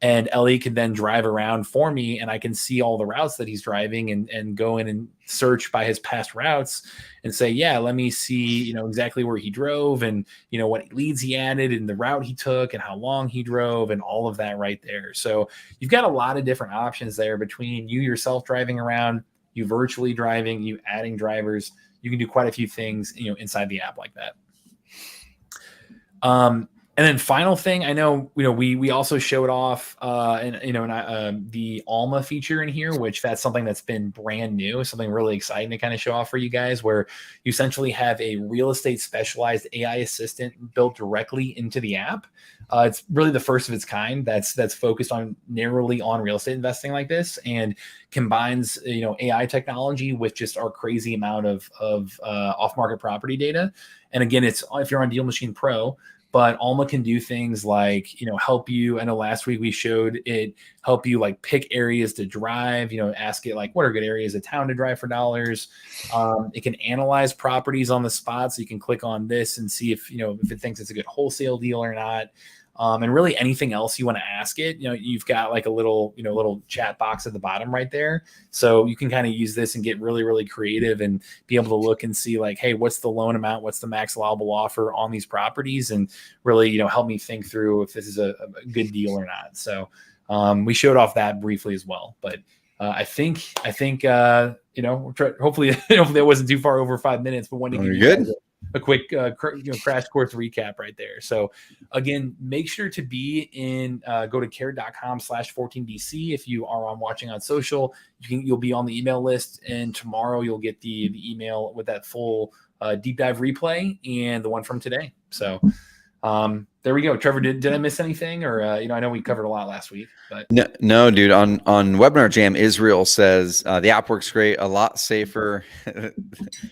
And Ellie can then drive around for me, and I can see all the routes that he's driving and go in and search by his past routes and say, yeah, let me see, exactly where he drove and, what leads he added and the route he took and how long he drove and all of that right there. So you've got a lot of different options there between you yourself driving around, you virtually driving, you adding drivers. You can do quite a few things, inside the app like that. And then final thing, I know, we also showed off, the Alma feature in here, which that's something that's been brand new, something really exciting to kind of show off for you guys, where you essentially have a real estate specialized AI assistant built directly into the app. It's really the first of its kind that's focused on narrowly on real estate investing like this, and combines AI technology with just our crazy amount of off market property data. And again, it's if you're on Deal Machine Pro. But Alma can do things like, help you. I know last week we showed it help you like pick areas to drive, ask it like, what are good areas of town to drive for dollars? It can analyze properties on the spot. So you can click on this and see if it thinks it's a good wholesale deal or not. And really anything else you want to ask it, you've got like a little chat box at the bottom right there. So you can kind of use this and get really, really creative and be able to look and see like, hey, what's the loan amount? What's the max allowable offer on these properties? And really, help me think through if this is a good deal or not. So we showed off that briefly as well. But I think hopefully that wasn't too far over 5 minutes, but wanted to give you good. a quick crash course recap right there. So again, make sure to be in go to carrot.com/14DC if you are watching on social. You'll be on the email list, and tomorrow you'll get the email with that full deep dive replay and the one from today. So there we go. Trevor, did I miss anything? Or I know we covered a lot last week, but no, dude. On Webinar Jam, Israel says the app works great, a lot safer.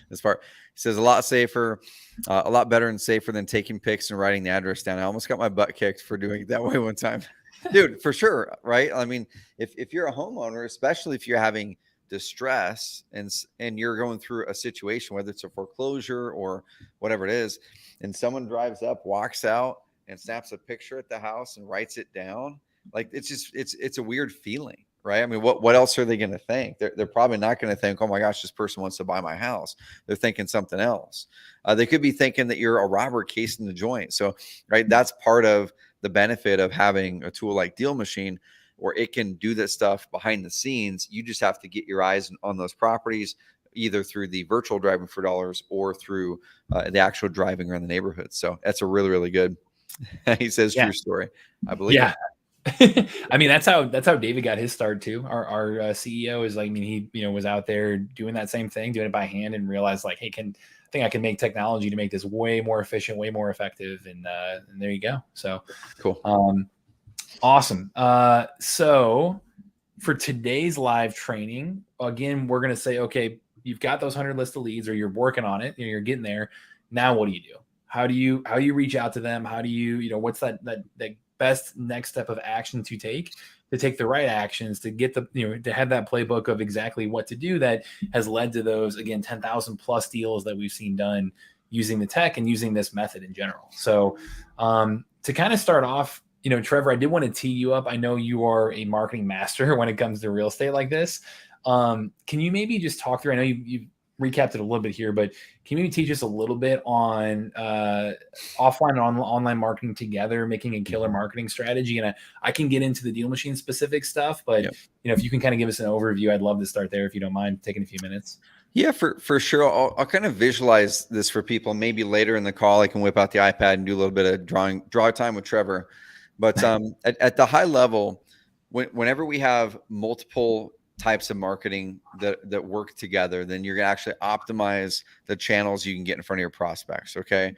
This part, he says a lot safer, a lot better and safer than taking pics and writing the address down. I almost got my butt kicked for doing it that way one time, dude. For sure, right? I mean, if you're a homeowner, especially if you're having distress and you're going through a situation, whether it's a foreclosure or whatever it is, and someone drives up, walks out, and snaps a picture at the house and writes it down, like it's a weird feeling, right? I mean, what else are they going to think? They're probably not going to think, oh my gosh, this person wants to buy my house. They're thinking something else. They could be thinking that you're a robber casing the joint. So, right, that's part of the benefit of having a tool like Deal Machine, where it can do this stuff behind the scenes. You just have to get your eyes on those properties, either through the virtual driving for dollars or through the actual driving around the neighborhood. So that's a really, really good. He says, true story. I believe. Yeah. I mean, that's how David got his start too. Our CEO is like, I mean, he was out there doing that same thing, doing it by hand, and realized like, hey, I think I can make technology to make this way more efficient, way more effective, and there you go. So cool. Awesome. So for today's live training, again, we're gonna say, okay, you've got those 100 list of leads, or you're working on it, you're getting there. Now, what do you do? How do you reach out to them? How do you what's that best next step of action to take the right actions to get the to have that playbook of exactly what to do that has led to those, again, 10,000 plus deals that we've seen done using the tech and using this method in general. So to kind of start off, Trevor, I did want to tee you up. I know you are a marketing master when it comes to real estate like this. Can you maybe just talk through, I know you recapped it a little bit here, but can you maybe teach us a little bit on offline and online marketing together, making a killer marketing strategy? And I can get into the Deal Machine specific stuff, but if you can kind of give us an overview, I'd love to start there if you don't mind taking a few minutes. Yeah, for sure. I'll kind of visualize this for people. Maybe later in the call, I can whip out the iPad and do a little bit of draw time with Trevor. But at the high level, whenever we have multiple types of marketing that work together, then you're going to actually optimize the channels you can get in front of your prospects. Okay.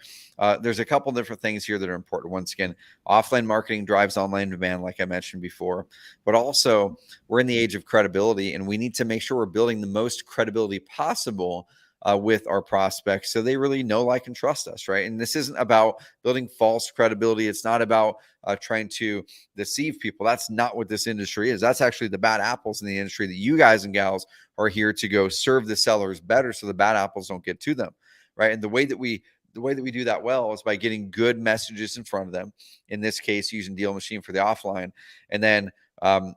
There's a couple different things here that are important. Once again, offline marketing drives online demand, like I mentioned before, but also we're in the age of credibility, and we need to make sure we're building the most credibility possible with our prospects, so they really know, like, and trust us, right? And this isn't about building false credibility. It's not about trying to deceive people. That's not what this industry is. That's actually the bad apples in the industry that you guys and gals are here to go serve the sellers better, so the bad apples don't get to them, right? And the way that we do that well is by getting good messages in front of them. In this case, using Deal Machine for the offline, and then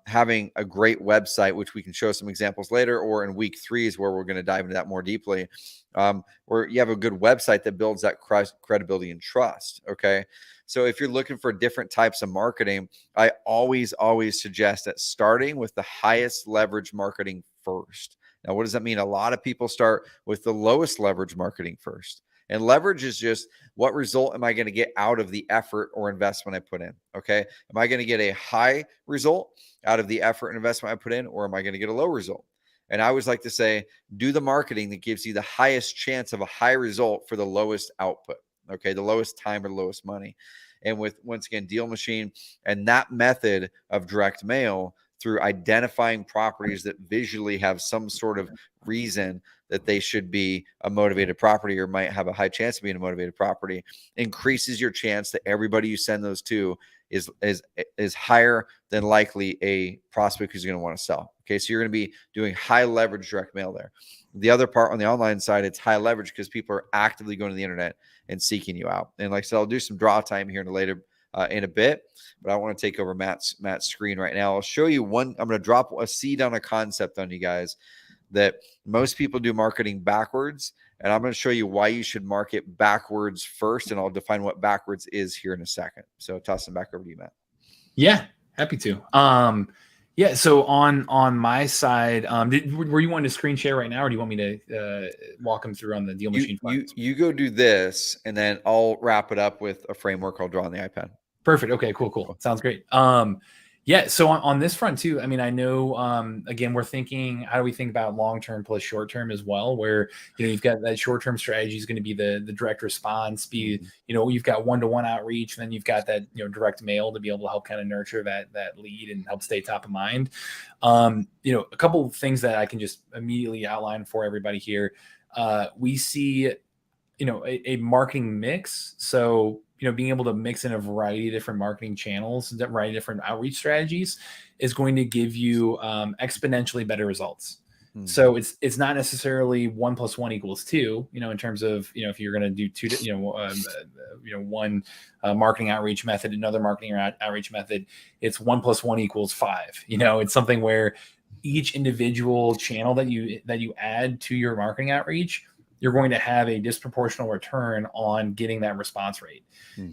having a great website, which we can show some examples later, or in week 3 is where we're going to dive into that more deeply, where you have a good website that builds that credibility and trust. Okay. So if you're looking for different types of marketing, I always suggest that starting with the highest leverage marketing first. Now, what does that mean? A lot of people start with the lowest leverage marketing first. And leverage is just, what result am I going to get out of the effort or investment I put in? Okay. Am I going to get a high result out of the effort and investment I put in, or am I going to get a low result? And I always like to say, do the marketing that gives you the highest chance of a high result for the lowest output. Okay. The lowest time or the lowest money. And with, once again, DealMachine and that method of direct mail, through identifying properties that visually have some sort of reason that they should be a motivated property or might have a high chance of being a motivated property, increases your chance that everybody you send those to is higher than likely a prospect who's going to want to sell. Okay, so you're going to be doing high leverage direct mail there. The other part on the online side, it's high leverage because people are actively going to the internet and seeking you out. And like I said, I'll do some draw time here in a bit, but I want to take over Matt's screen right now. I'll show you one. I'm going to drop a seed on a concept on you guys that most people do marketing backwards. And I'm going to show you why you should market backwards first. And I'll define what backwards is here in a second. So toss them back over to you, Matt. Yeah, happy to. Yeah. So on my side, were you wanting to screen share right now, or do you want me to walk them through on the DealMachine? You go do this, and then I'll wrap it up with a framework I'll draw on the iPad. Perfect. Okay, cool. Sounds great. Yeah. So on this front too, I mean, I know, again, we're thinking, how do we think about long-term plus short-term as well, where, you've got that short-term strategy is going to be the direct response, you've got one-to-one outreach, and then you've got that, direct mail to be able to help kind of nurture that lead and help stay top of mind. A couple of things that I can just immediately outline for everybody here. We see, a marketing mix. So, being able to mix in a variety of different marketing channels, a variety of different outreach strategies is going to give you exponentially better results. So it's not necessarily 1 + 1 = 2, in terms of, if you're going to do two, one marketing outreach method, another marketing outreach method, it's 1 + 1 = 5. It's something where each individual channel that you add to your marketing outreach, you're going to have a disproportional return on getting that response rate.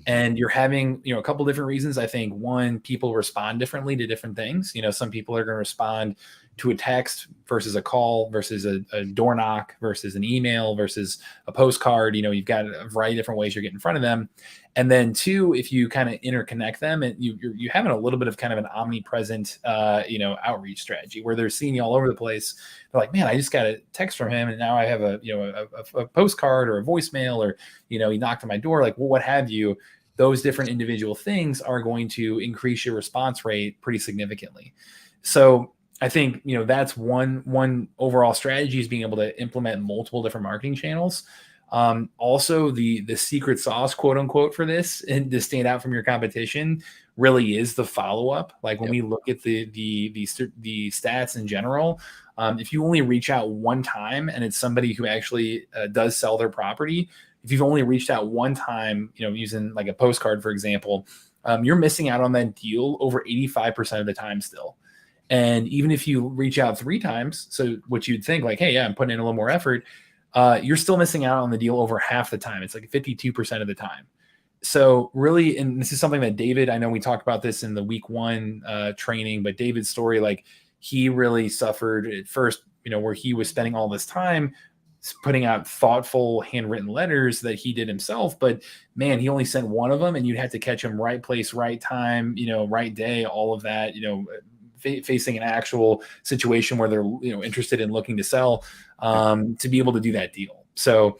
And you're having, a couple different reasons. I think one, people respond differently to different things. Some people are going to respond to a text versus a call versus a door knock versus an email versus a postcard. You've got a variety of different ways you're getting in front of them. And then two, if you kind of interconnect them, and you're having a little bit of kind of an omnipresent, outreach strategy where they're seeing you all over the place. They're like, man, I just got a text from him, and now I have a postcard or a voicemail, or he knocked on my door, like, well, what have you. Those different individual things are going to increase your response rate pretty significantly. So I think, that's one overall strategy, is being able to implement multiple different marketing channels. Also, the secret sauce, quote unquote, for this, and to stand out from your competition, really is the follow-up. Like when we look at the stats in general, if you only reach out one time and it's somebody who actually does sell their property, if you've only reached out one time, using like a postcard, for example, you're missing out on that deal over 85% of the time still. And even if you reach out 3 times, so what you'd think like, hey, yeah, I'm putting in a little more effort, you're still missing out on the deal over half the time. It's like 52% of the time. So really, and this is something that David, I know we talked about this in the week 1 training, but David's story, like he really suffered at first, where he was spending all this time putting out thoughtful handwritten letters that he did himself, but man, he only sent one of them, and you'd have to catch him right place, right time, right day, all of that, facing an actual situation where they're interested in looking to sell, to be able to do that deal. So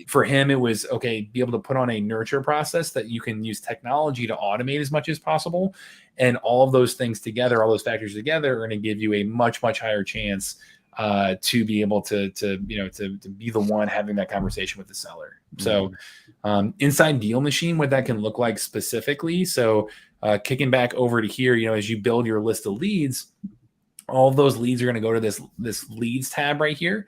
for him, it was okay, be able to put on a nurture process that you can use technology to automate as much as possible, and all of those things together, all those factors together, are going to give you a much higher chance to be able to be the one having that conversation with the seller. So inside DealMachine, what that can look like specifically. So kicking back over to here, as you build your list of leads, all of those leads are going to go to this leads tab right here.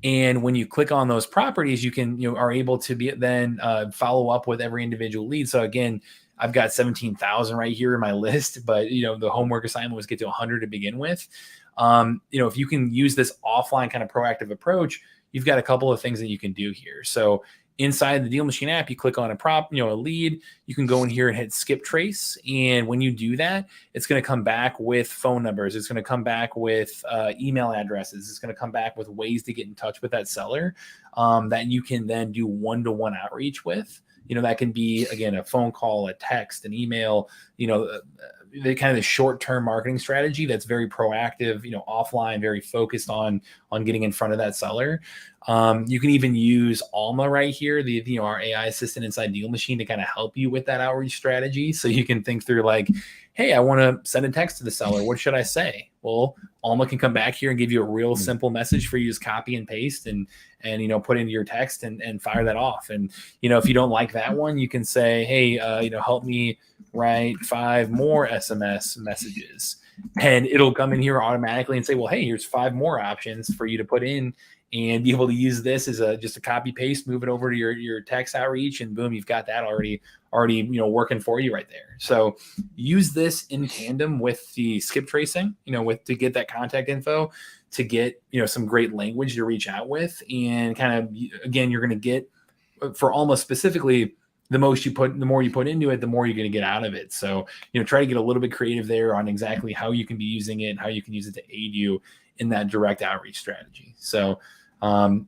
And when you click on those properties, you can, are able to be then follow up with every individual lead. So again, I've got 17,000 right here in my list, but the homework assignment was get to 100 to begin with. If you can use this offline kind of proactive approach, you've got a couple of things that you can do here. So inside the Deal Machine app, you click on a lead, you can go in here and hit skip trace. And when you do that, it's going to come back with phone numbers. It's going to come back with email addresses. It's going to come back with ways to get in touch with that seller that you can then do one-to-one outreach with. That can be, again, a phone call, a text, an email, the kind of the short-term marketing strategy that's very proactive, offline, very focused on getting in front of that seller. You can even use Alma right here, our AI assistant inside Deal Machine, to kind of help you with that outreach strategy. So you can think through like, hey, I want to send a text to the seller. What should I say? Well, Alma can come back here and give you a real simple message for you to just copy and paste and put into your text and fire that off. And, if you don't like that one, you can say, hey, help me write 5 more SMS messages. And it'll come in here automatically and say, well, hey, here's 5 more options for you to put in, and be able to use this as just a copy paste, move it over to your text outreach, and boom, you've got that already working for you right there. So use this in tandem with the skip tracing, to get that contact info, to get some great language to reach out with, and kind of, again, you're going to get, for Almost specifically, the more you put into it, the more you're going to get out of it. So try to get a little bit creative there on exactly how you can be using it and how you can use it to aid you in that direct outreach strategy. So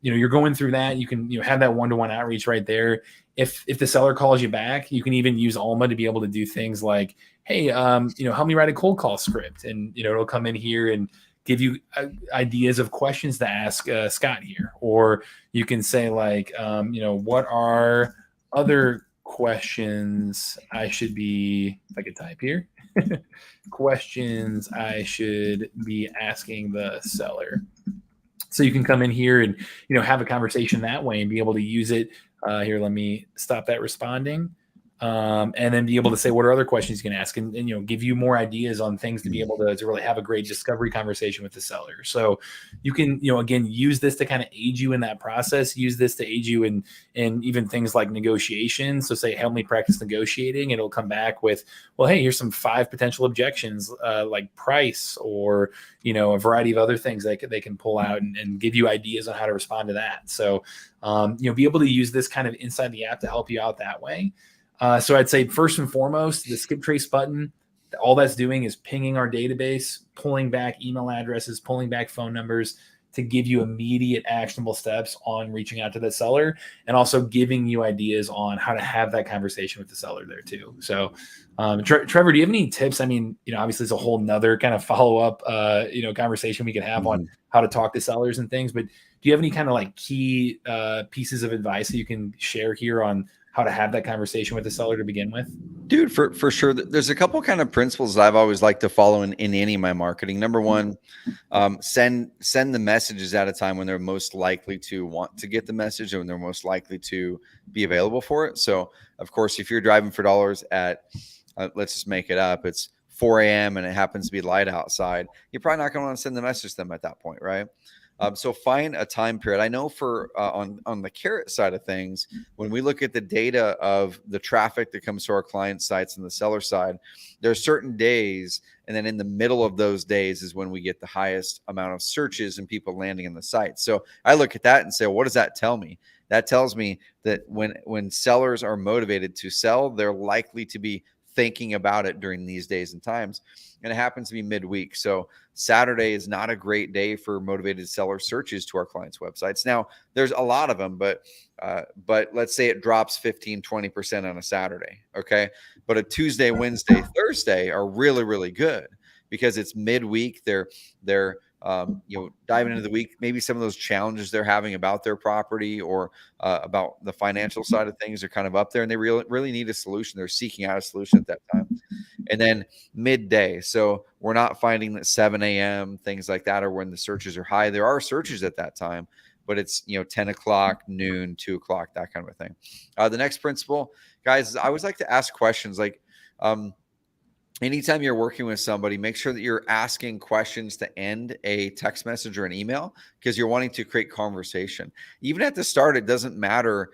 you're going through that. You can have that one-to-one outreach right there. If the seller calls you back, you can even use Alma to be able to do things like, hey, help me write a cold call script, and it'll come in here and give you ideas of questions to ask Scott here. Or you can say like, what are other questions I should be, if I could type here, questions I should be asking the seller. So you can come in here and, have a conversation that way and be able to use it. Here, let me stop that responding. And then be able to say, what are other questions you can ask, and give you more ideas on things to be able to really have a great discovery conversation with the seller. So you can, again, use this to kind of aid you in that process, use this to aid you in even things like negotiation. So say, help me practice negotiating. It'll come back with, well, hey, here's some 5 potential objections, like price, or, a variety of other things they can pull out and give you ideas on how to respond to that. So, be able to use this kind of inside the app to help you out that way. So I'd say first and foremost, the skip trace button, all that's doing is pinging our database, pulling back email addresses, pulling back phone numbers to give you immediate actionable steps on reaching out to the seller, and also giving you ideas on how to have that conversation with the seller there too. So Trevor, do you have any tips? I mean, obviously it's a whole nother kind of follow-up, conversation we could have on how to talk to sellers and things, but do you have any kind of like key pieces of advice that you can share here on how to have that conversation with the seller to begin with? Dude, for sure. There's a couple kind of principles that I've always liked to follow in any of my marketing. Number one, send the messages at a time when they're most likely to want to get the message, and when they're most likely to be available for it. So of course, if you're driving for dollars at, let's just make it up, it's 4 a.m. and it happens to be light outside, you're probably not going to want to send the message to them at that point, right? So find a time period. I know for on the Carrot side of things, when we look at the data of the traffic that comes to our client sites and the seller side, there are certain days, and then in the middle of those days is when we get the highest amount of searches and people landing in the site. So I look at that and say, well, what does that tell me? That tells me that when sellers are motivated to sell, they're likely to be thinking about it during these days and times. And it happens to be midweek. So Saturday is not a great day for motivated seller searches to our clients' websites. Now, there's a lot of them, but let's say it drops 15, 20% on a Saturday. Okay. But a Tuesday, Wednesday, Thursday are really, really good because it's midweek. They're diving into the week, maybe some of those challenges they're having about their property or about the financial side of things are kind of up there, and they really need a solution. They're seeking out a solution at that time. And then midday. So we're not finding that 7 a.m., things like that, or when the searches are high. There are searches at that time, but it's 10 o'clock, noon, 2 o'clock, that kind of a thing. The next principle, guys, is I always like to ask questions like, anytime you're working with somebody, make sure that you're asking questions to end a text message or an email, because you're wanting to create conversation. Even at the start, it doesn't matter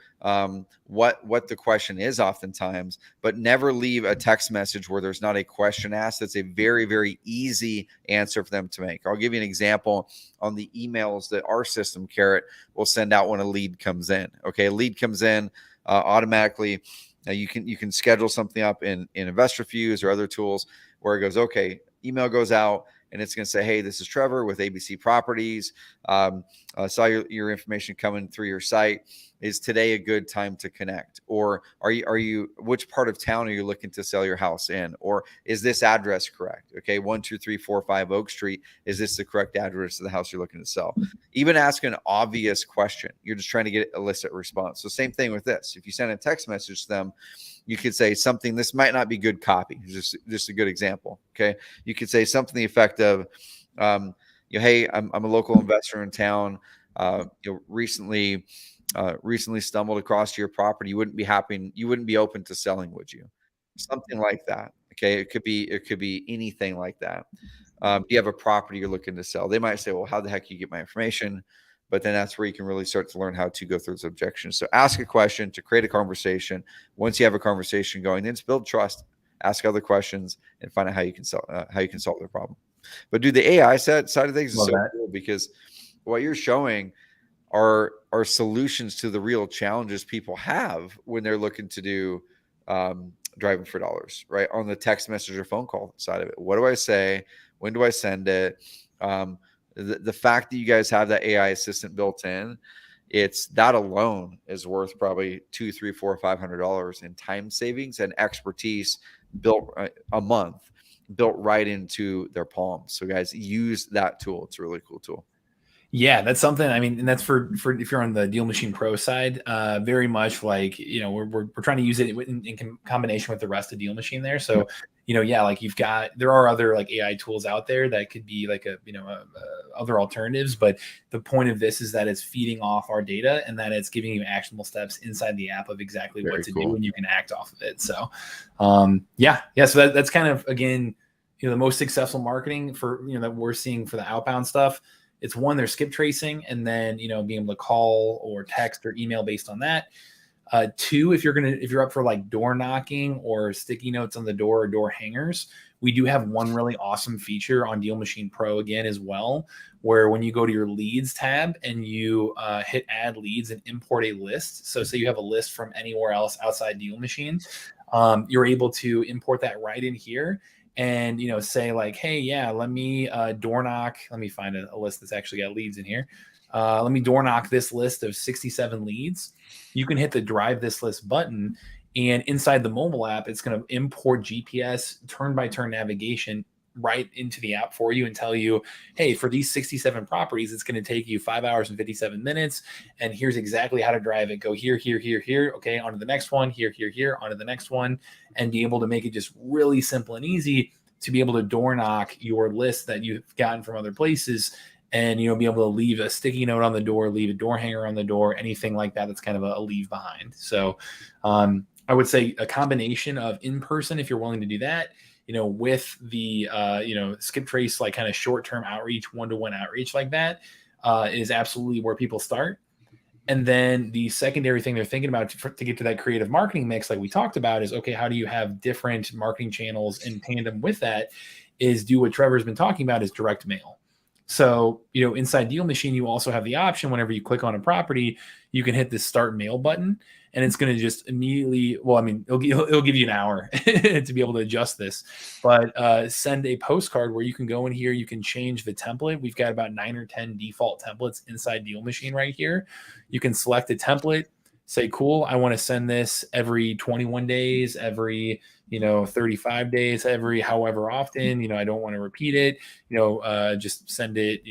what the question is oftentimes, but never leave a text message where there's not a question asked. That's a very, very easy answer for them to make. I'll give you an example on the emails that our system, Carrot, will send out when a lead comes in. Okay, a lead comes in automatically. Now you can schedule something up in InvestorFuse or other tools where it goes, okay, email goes out and it's going to say, hey, this is Trevor with ABC Properties. Saw your information coming through your site. Is today a good time to connect? Or are you which part of town are you looking to sell your house in? Or is this address correct? Okay, 12345 Oak Street. Is this the correct address of the house you're looking to sell? Even ask an obvious question. You're just trying to get elicit response. So same thing with this. If you send a text message to them, you could say something. This might not be good copy. Just a good example. Okay, you could say something to the effect of, hey, I'm a local investor in town. Recently stumbled across your property. You wouldn't be open to selling, would you? Something like that. Okay, it could be anything like that. Do you have a property you're looking to sell? They might say, well, how the heck do you get my information? But then that's where you can really start to learn how to go through those objections. So ask a question to create a conversation. Once you have a conversation going, then it's build trust. Ask other questions and find out how you can solve their problem. But dude, the AI side of things is so cool, because what you're showing are solutions to the real challenges people have when they're looking to do driving for dollars, right? On the text message or phone call side of it. What do I say? When do I send it? The fact that you guys have that AI assistant built in, it's that alone is worth probably $200, $300, $400, $500 in time savings and expertise built a month, built right into their palm. So guys, use that tool. It's a really cool tool. Yeah, that's something. I mean, and that's for if you're on the DealMachine Pro side, very much like, we're trying to use it in combination with the rest of DealMachine there. So, yeah, like there are other like AI tools out there that could be like other alternatives. But the point of this is that it's feeding off our data and that it's giving you actionable steps inside the app of exactly what to do, and you can act off of it. So, yeah. So that's kind of, again, the most successful marketing for, that we're seeing for the outbound stuff. It's one, they're skip tracing, and then, being able to call or text or email based on that. Two, if you're up for like door knocking or sticky notes on the door or door hangers, we do have one really awesome feature on DealMachine Pro again as well, where when you go to your leads tab and you hit add leads and import a list. So say you have a list from anywhere else outside DealMachine, you're able to import that right in here. And, say like, hey, yeah, let me door knock. Let me find a list that's actually got leads in here. Let me door knock this list of 67 leads. You can hit the drive this list button, and inside the mobile app, it's going to import GPS turn-by-turn navigation right into the app for you and tell you, hey, for these 67 properties, it's going to take you 5 hours and 57 minutes. And here's exactly how to drive it. Go here, here, here, here. Okay, on to the next one, here, here, here, on to the next one. And be able to make it just really simple and easy to be able to door knock your list that you've gotten from other places, and, be able to leave a sticky note on the door, leave a door hanger on the door, anything like that. That's kind of a leave behind. So I would say a combination of in-person, if you're willing to do that, with the, skip trace, like kind of short-term outreach, one-to-one outreach like that, is absolutely where people start. And then the secondary thing they're thinking about to get to that creative marketing mix, like we talked about, is, okay, how do you have different marketing channels in tandem with that? Is do what Trevor's been talking about, is direct mail. So, inside DealMachine, you also have the option, whenever you click on a property, you can hit this start mail button, and it's going to just immediately, well, I mean, it'll give you an hour to be able to adjust this, but send a postcard where you can go in here, you can change the template. We've got about 9 or 10 default templates inside DealMachine right here. You can select a template, say, cool, I want to send this every 21 days, every 35 days, every however often, I don't want to repeat it, just send it,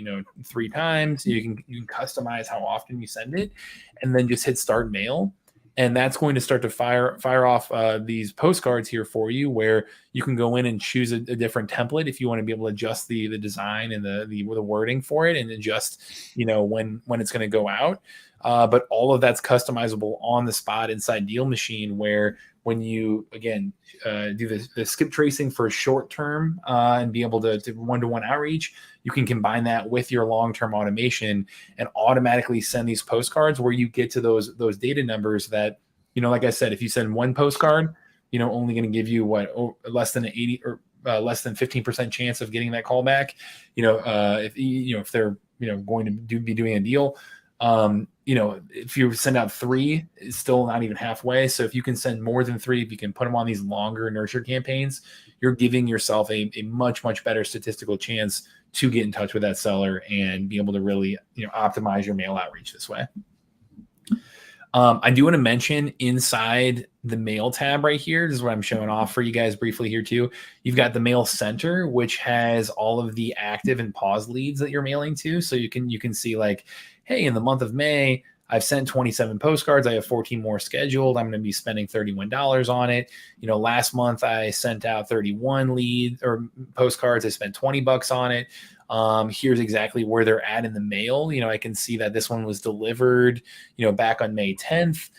3 times. You can customize how often you send it, and then just hit start mail. And that's going to start to fire off these postcards here for you, where you can go in and choose a different template if you want to be able to adjust the design and the wording for it, and adjust, when it's going to go out. But all of that's customizable on the spot inside DealMachine, where when you again do the skip tracing for short term and be able to one-to-one outreach, you can combine that with your long-term automation and automatically send these postcards where you get to those data numbers that, like I said, if you send one postcard, only going to give you less than an 80 or less than 15% chance of getting that call back. If they're going to be doing a deal, if you send out 3, it's still not even halfway. So if you can send more than 3, if you can put them on these longer nurture campaigns, you're giving yourself a much better statistical chance to get in touch with that seller and be able to really optimize your mail outreach this way. I do want to mention inside the mail tab right here, this is what I'm showing off for you guys briefly here too. You've got the mail center, which has all of the active and pause leads that you're mailing to. So you can see like, hey, in the month of May, I've sent 27 postcards. I have 14 more scheduled. I'm going to be spending $31 on it. Last month I sent out 31 lead or postcards. I spent $20 on it. Here's exactly where they're at in the mail. I can see that this one was delivered, back on May 10th.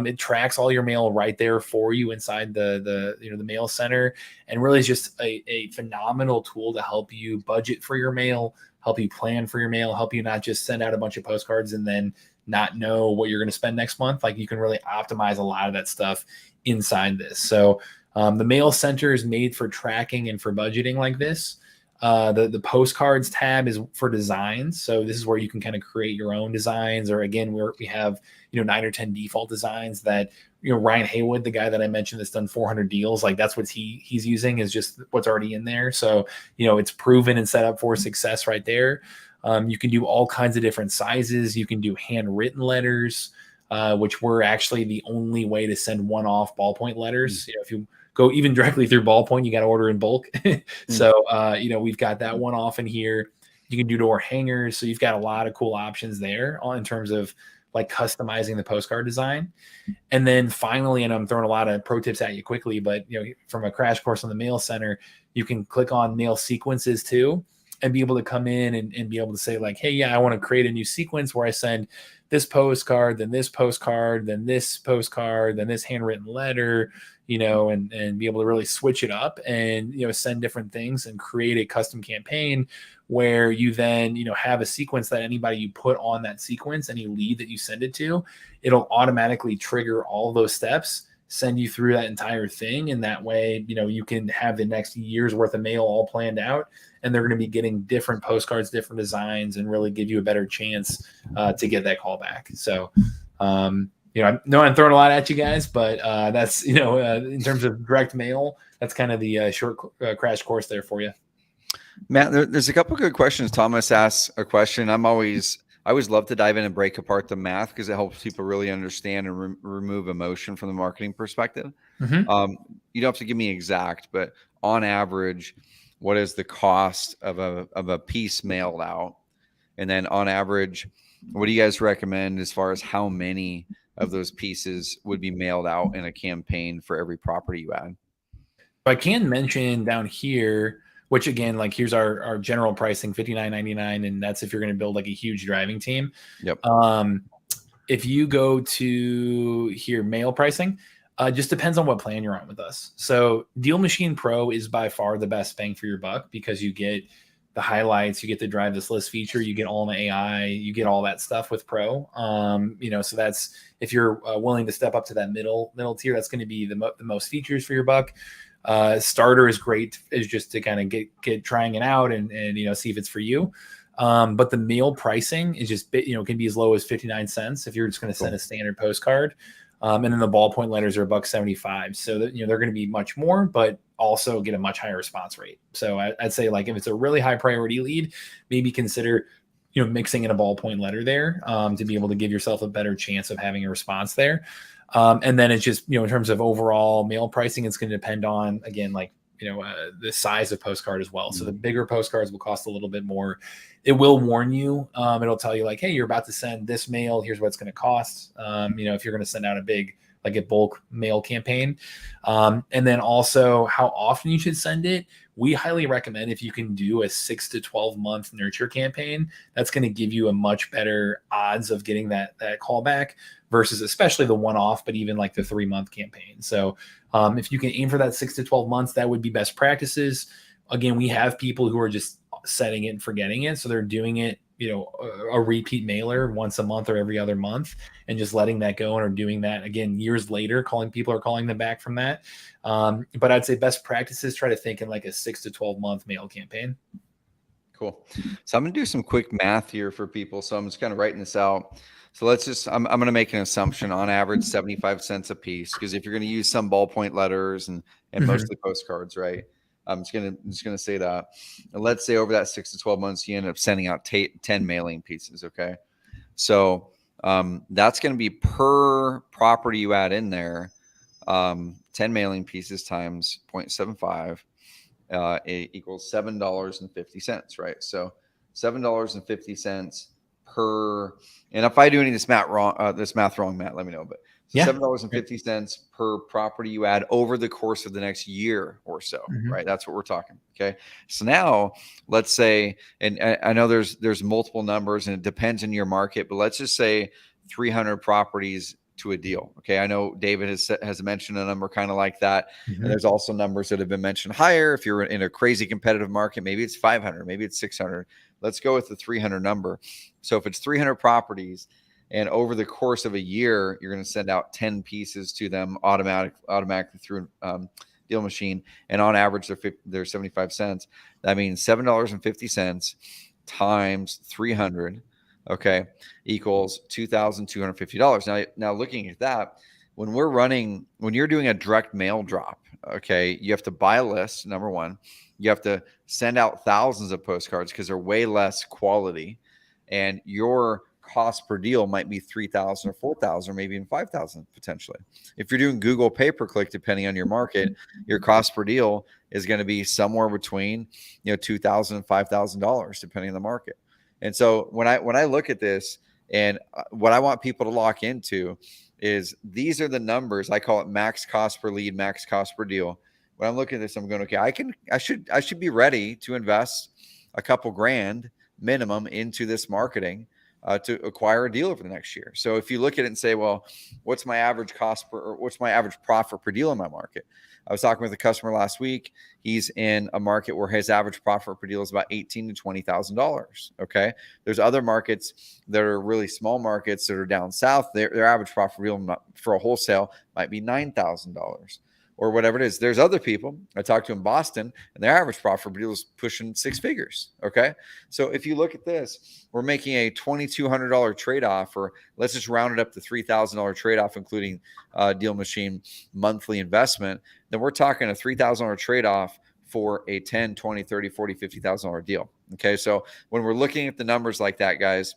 It tracks all your mail right there for you inside the mail center, and really is just a phenomenal tool to help you budget for your mail, help you plan for your mail, help you not just send out a bunch of postcards and then not know what you're going to spend next month. Like, you can really optimize a lot of that stuff inside this. So the mail center is made for tracking and for budgeting like this. The postcards tab is for designs. So this is where you can kind of create your own designs, or again, we have 9 or 10 default designs that Ryan Haywood, the guy that I mentioned that's done 400 deals, like that's what he's using, is just what's already in there. So it's proven and set up for success right there. You can do all kinds of different sizes. You can do handwritten letters, which were actually the only way to send one-off ballpoint letters. If you go even directly through ballpoint, you got to order in bulk. So, we've got that one off in here. You can do door hangers. So you've got a lot of cool options there in terms of like customizing the postcard design. And then finally, and I'm throwing a lot of pro tips at you quickly, but from a crash course on the mail center, you can click on mail sequences too, and be able to come in and be able to say like, hey, yeah, I want to create a new sequence where I send this postcard, then this postcard, then this postcard, then this handwritten letter, and be able to really switch it up and, send different things and create a custom campaign where you then, have a sequence that anybody you put on that sequence, any lead that you send it to, it'll automatically trigger all those steps, send you through that entire thing. And that way, you can have the next year's worth of mail all planned out, and they're going to be getting different postcards, different designs, and really give you a better chance to get that call back. So, I know I'm throwing a lot at you guys, but that's, in terms of direct mail, that's kind of the short crash course there for you. Matt, there's a couple of good questions. Thomas asks a question. I always love to dive in and break apart the math, because it helps people really understand and remove emotion from the marketing perspective. Mm-hmm. You don't have to give me exact, but on average, what is the cost of a piece mailed out? And then on average, what do you guys recommend as far as how many of those pieces would be mailed out in a campaign for every property you add? I can mention down here, which again, like here's our general pricing, $59.99, and that's if you're going to build like a huge driving team. Yep. If you go to here, mail pricing, just depends on what plan you're on with us. So DealMachine Pro is by far the best bang for your buck, because you get the highlights, you get to drive this list feature, you get all the AI, you get all that stuff with Pro. So that's, if you're willing to step up to that middle tier, that's going to be the most features for your buck. Starter is great, is just to kind of get trying it out and see if it's for you. But the mail pricing is just, can be as low as 59 cents if you're just going to send a standard postcard. And then the ballpoint letters are $1.75. So that, they're going to be much more, but also get a much higher response rate. So I'd say, like, if it's a really high priority lead, maybe consider, mixing in a ballpoint letter there, to be able to give yourself a better chance of having a response there. And then it's just, in terms of overall mail pricing, it's going to depend on, again, like, the size of postcard as well. So the bigger postcards will cost a little bit more. It will warn you. It'll tell you like, hey, you're about to send this mail. Here's what it's going to cost. If you're going to send out a big like a bulk mail campaign. And then also how often you should send it. We highly recommend if you can do a 6 to 12 month nurture campaign, that's going to give you a much better odds of getting that call back versus especially the one-off, but even like the 3-month campaign. So if you can aim for that 6 to 12 months, that would be best practices. Again, we have people who are just setting it and forgetting it. So they're doing it, a repeat mailer once a month or every other month and just letting that go, and are doing that again years later, calling them back from that. But I'd say best practices, try to think in like a 6 to 12 month mail campaign. Cool. So I'm going to do some quick math here for people. So I'm just kind of writing this out. So I'm going to make an assumption on average 75 cents a piece, because if you're going to use some ballpoint letters and mostly postcards, right? I'm just gonna say that. And let's say over that 6 to 12 months, you end up sending out 10 mailing pieces. Okay, so that's going to be per property you add in there. 10 mailing pieces times 0.75 equals $7.50, right? So $7.50 per. And if I do any of this math wrong, Matt, let me know. But so $7.50 per property you add over the course of the next year or so, right? That's what we're talking. Okay. So now let's say, and I know there's multiple numbers and it depends on your market, but let's just say 300 properties to a deal. Okay. I know David has mentioned a number kind of like that. And there's also numbers that have been mentioned higher. If you're in a crazy competitive market, maybe it's 500, maybe it's 600. Let's go with the 300 number. So if it's 300 properties, and over the course of a year, you're going to send out 10 pieces to them automatically through DealMachine. And on average, they're 75 cents. That means $7.50 times 300, okay, equals $2,250. Now looking at that, when you're doing a direct mail drop, okay, you have to buy a list, number one. You have to send out thousands of postcards because they're way less quality. And your cost per deal might be $3,000 or $4,000 or maybe even $5,000 potentially. If you're doing Google pay-per-click, depending on your market, your cost per deal is going to be somewhere between $2,000 and $5,000 depending on the market. And so when I look at this, and what I want people to lock into is these are the numbers. I call it max cost per lead, max cost per deal. When I'm looking at this, I'm going, okay, I should be ready to invest a couple grand minimum into this marketing to acquire a deal over the next year. So if you look at it and say, well, what's my average profit per deal in my market? I was talking with a customer last week. He's in a market where his average profit per deal is about $18,000 to $20,000. Okay. There's other markets that are really small markets that are down south. Their average profit per deal for a wholesale might be $9,000. Or whatever it is. There's other people I talked to in Boston, and their average profit per deal is pushing 6 figures. Okay. So if you look at this, we're making a $2,200 trade-off, or let's just round it up to $3,000 trade-off, including DealMachine monthly investment. Then we're talking a $3,000 trade-off for a $10,000, $20,000, $30,000, $40,000, $50,000 deal. Okay. So when we're looking at the numbers like that, guys,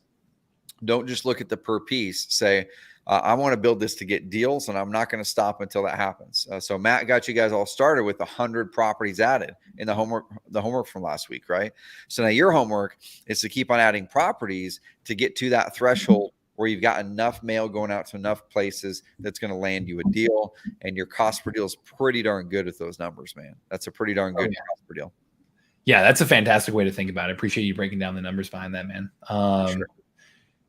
don't just look at the per piece. Say, I want to build this to get deals, and I'm not going to stop until that happens. So Matt got you guys all started with 100 properties added in the homework from last week, right? So now your homework is to keep on adding properties to get to that threshold where you've got enough mail going out to enough places that's going to land you a deal, and your cost per deal is pretty darn good with those numbers, man. That's a pretty darn good cost per deal. Yeah, that's a fantastic way to think about it. I appreciate you breaking down the numbers behind that, man. Sure.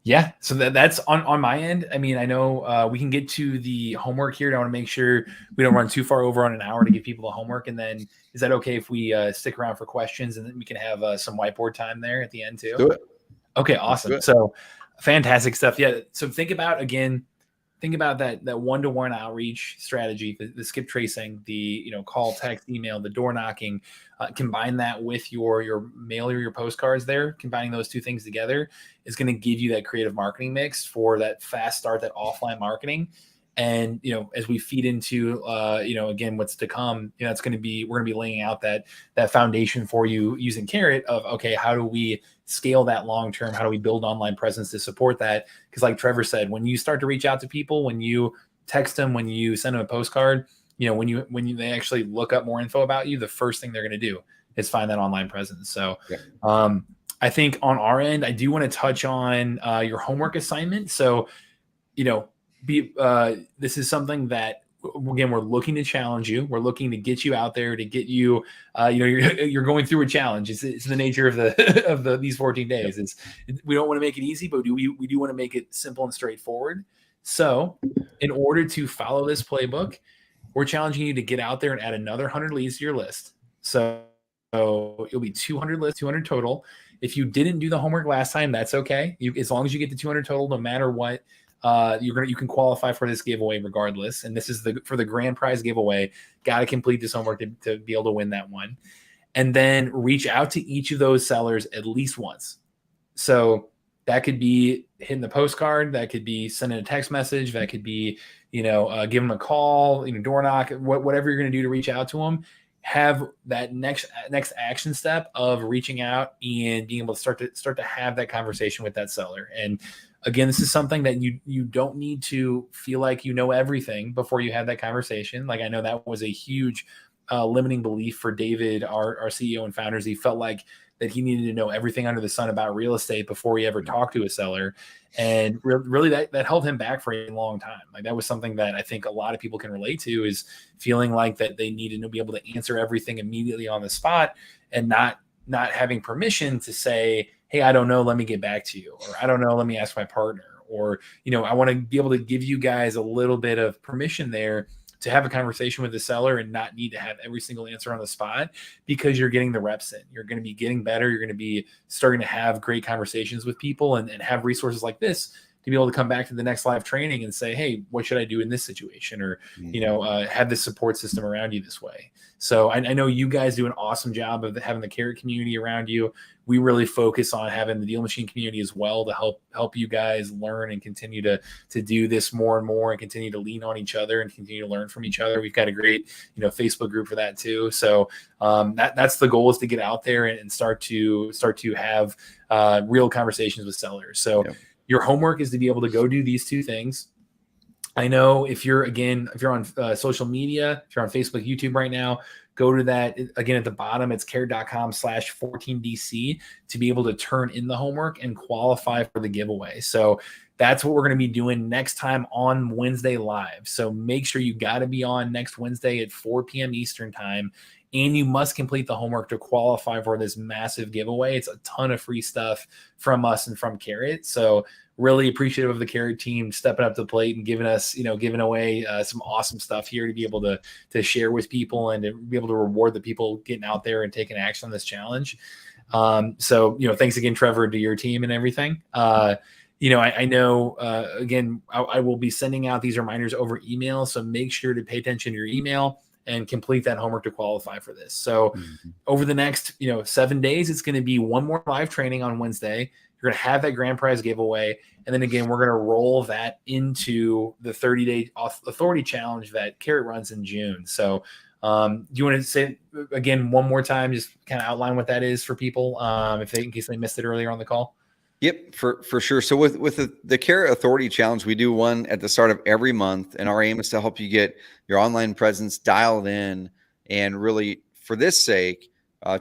Yeah, so that's on my end. I mean, I know we can get to the homework here. I want to make sure we don't run too far over on an hour to give people the homework. And then is that okay if we stick around for questions, and then we can have some whiteboard time there at the end too? Do it. Okay, awesome. So fantastic stuff. Yeah. So think about that one-to-one outreach strategy, the skip tracing, the call, text, email, the door knocking. Combine that with your mail or your postcards there. Combining those two things together is going to give you that creative marketing mix for that fast start, that offline marketing. And as we feed into again what's to come, we're going to be laying out that foundation for you using Carrot of, okay, how do we scale that long term? How do we build online presence to support that? Because like Trevor said, when you start to reach out to people, when you text them, when you send them a postcard, when they actually look up more info about you, the first thing they're going to do is find that online presence. So I think on our end, I do want to touch on your homework assignment. So this is something that, again, we're looking to challenge you. We're looking to get you out there, to get you, you're going through a challenge. It's the nature of these 14 days. We don't want to make it easy, but we do want to make it simple and straightforward. So in order to follow this playbook, we're challenging you to get out there and add another 100 leads to your list. So it'll be 200 lists, 200 total. If you didn't do the homework last time, that's okay. As long as you get to 200 total, no matter what, you can qualify for this giveaway regardless. And this is for the grand prize giveaway. Got to complete this homework to be able to win that one. And then reach out to each of those sellers at least once. So that could be hitting the postcard, that could be sending a text message, that could be, give them a call, door knock, whatever you're going to do to reach out to them. Have that next action step of reaching out and being able to start to have that conversation with that seller. And again, this is something that you don't need to feel like you know everything before you have that conversation. Like, I know that was a huge limiting belief for David, our CEO and founders. He felt like that he needed to know everything under the sun about real estate before he ever talked to a seller. And really that held him back for a long time. Like, that was something that I think a lot of people can relate to, is feeling like that they needed to be able to answer everything immediately on the spot, and not having permission to say, hey, I don't know, let me get back to you. Or I don't know, let me ask my partner. Or, I want to be able to give you guys a little bit of permission there to have a conversation with the seller and not need to have every single answer on the spot, because you're getting the reps in. You're going to be getting better. You're going to be starting to have great conversations with people and have resources like this to be able to come back to the next live training and say, hey, what should I do in this situation? Or, have this support system around you this way. So I know you guys do an awesome job of having the Carrot community around you. We really focus on having the Deal Machine community as well to help you guys learn and continue to do this more and more, and continue to lean on each other and continue to learn from each other. We've got a great, Facebook group for that too. So that's the goal, is to get out there and start to have real conversations with sellers. So your homework is to be able to go do these two things. I know if you're on social media, if you're on Facebook, YouTube right now, go to that again at the bottom. It's carrot.com/14DC to be able to turn in the homework and qualify for the giveaway. So that's what we're going to be doing next time on Wednesday live. So make sure you got to be on next Wednesday at 4 p.m. Eastern time. And you must complete the homework to qualify for this massive giveaway. It's a ton of free stuff from us and from Carrot. So really appreciative of the Carrot team stepping up to the plate and giving us, giving away some awesome stuff here to be able to share with people and to be able to reward the people getting out there and taking action on this challenge. So, thanks again, Trevor, to your team and everything. I know, again, I will be sending out these reminders over email. So make sure to pay attention to your email and complete that homework to qualify for this. So over the next, 7 days, it's going to be one more live training on Wednesday. You're going to have that grand prize giveaway. And then again, we're going to roll that into the 30-day authority challenge that Carrot runs in June. So do you want to say again one more time, just kind of outline what that is for people, in case they missed it earlier on the call? Yep, for sure. So with the Carrot Authority Challenge, we do one at the start of every month, and our aim is to help you get your online presence dialed in, and really, for this sake,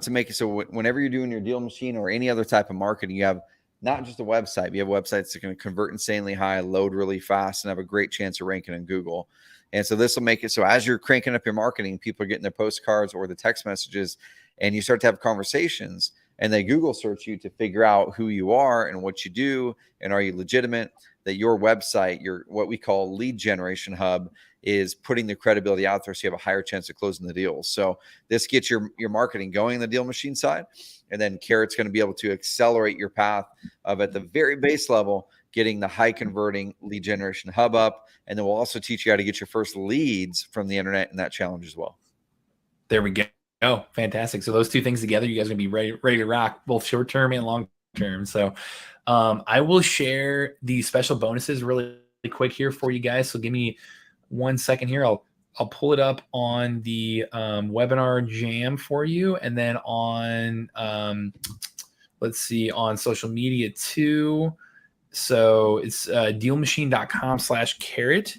to make it so whenever you're doing your Deal Machine or any other type of marketing, you have not just a website, you have websites that can convert insanely high, load really fast, and have a great chance of ranking in Google. And so this will make it so as you're cranking up your marketing, people are getting their postcards or the text messages, and you start to have conversations, and they Google search you to figure out who you are and what you do, and are you legitimate, that your website, your what we call lead generation hub, is putting the credibility out there so you have a higher chance of closing the deals. So this gets your marketing going in the Deal Machine side, and then Carrot's going to be able to accelerate your path of, at the very base level, getting the high converting lead generation hub up. And then we'll also teach you how to get your first leads from the internet in that challenge as well. There we go. Oh, fantastic. So those two things together, you guys are going to be ready to rock, both short-term and long-term. So I will share the special bonuses really quick here for you guys. So give me 1 second here. I'll pull it up on the webinar jam for you. And then on, let's see, on social media too. So it's dealmachine.com/carrot.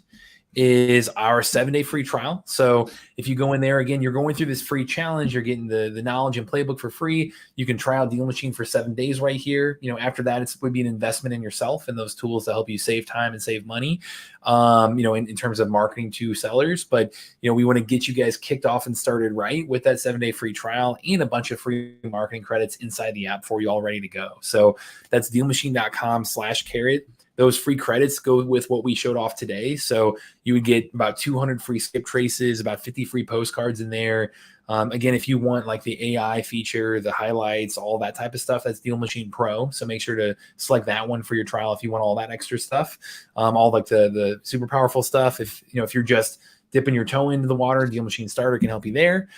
is our 7-day free trial. So if you go in there, again, you're going through this free challenge, you're getting the knowledge and playbook for free. You can try out Deal Machine for 7 days right here. After that, it would be an investment in yourself and those tools to help you save time and save money, in terms of marketing to sellers. But, we want to get you guys kicked off and started right with that 7-day free trial and a bunch of free marketing credits inside the app for you all ready to go. So that's DealMachine.com/carrot. Those free credits go with what we showed off today. So you would get about 200 free skip traces, about 50 free postcards in there. Again, if you want like the AI feature, the highlights, all that type of stuff, that's Deal Machine Pro. So make sure to select that one for your trial if you want all that extra stuff, all like the super powerful stuff. If you're just dipping your toe into the water, Deal Machine Starter can help you there.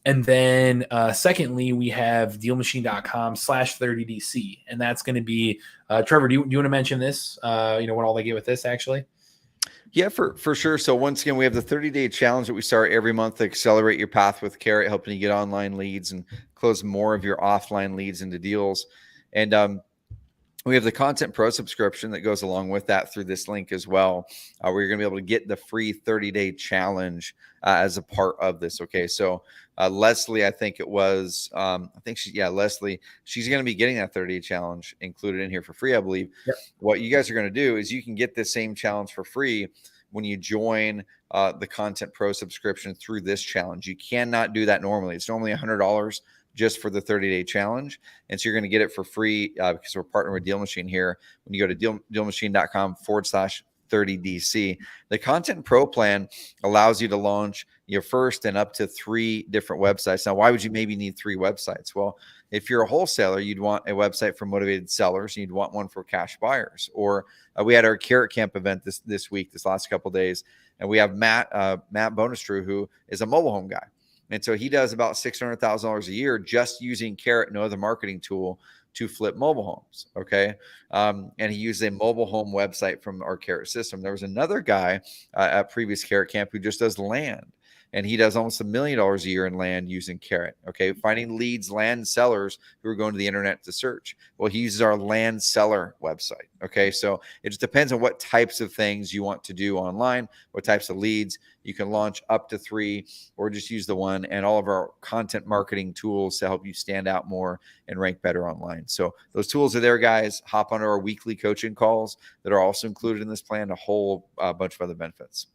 And then secondly, we have DealMachine.com/30DC. And that's going to be, Trevor, do you want to mention this? What all they get with this actually? Yeah, for sure. So once again, we have the 30-day challenge that we start every month to accelerate your path with Carrot, helping you get online leads and close more of your offline leads into deals. And we have the Content Pro subscription that goes along with that through this link as well, where you're going to be able to get the free 30-day challenge as a part of this. Okay, so Leslie, I think it was, Leslie, she's going to be getting that 30-day challenge included in here for free, I believe. Yep. What you guys are going to do is you can get this same challenge for free when you join the Content Pro subscription through this challenge. You cannot do that normally. It's normally $100 just for the 30-day challenge. And so you're going to get it for free because we're partnering with Deal Machine here. When you go to DealMachine.com/30DC, the Content Pro plan allows you to launch your first and up to 3 different websites. Now, why would you maybe need 3 websites? Well, if you're a wholesaler, you'd want a website for motivated sellers. You'd want one for cash buyers. Or we had our Carrot Camp event this last couple of days, and we have Matt Bonestrew, who is a mobile home guy. And so he does about $600,000 a year just using Carrot, no other marketing tool, to flip mobile homes. Okay. And he used a mobile home website from our Carrot system. There was another guy at previous Carrot Camp who just does land. And he does almost $1 million a year in land using Carrot. Okay. Finding leads, land sellers who are going to the internet to search. Well, he uses our land seller website. Okay. So it just depends on what types of things you want to do online, what types of leads. You can launch up to 3 or just use the one, and all of our content marketing tools to help you stand out more and rank better online. So those tools are there, guys. Hop onto our weekly coaching calls that are also included in this plan, a whole bunch of other benefits.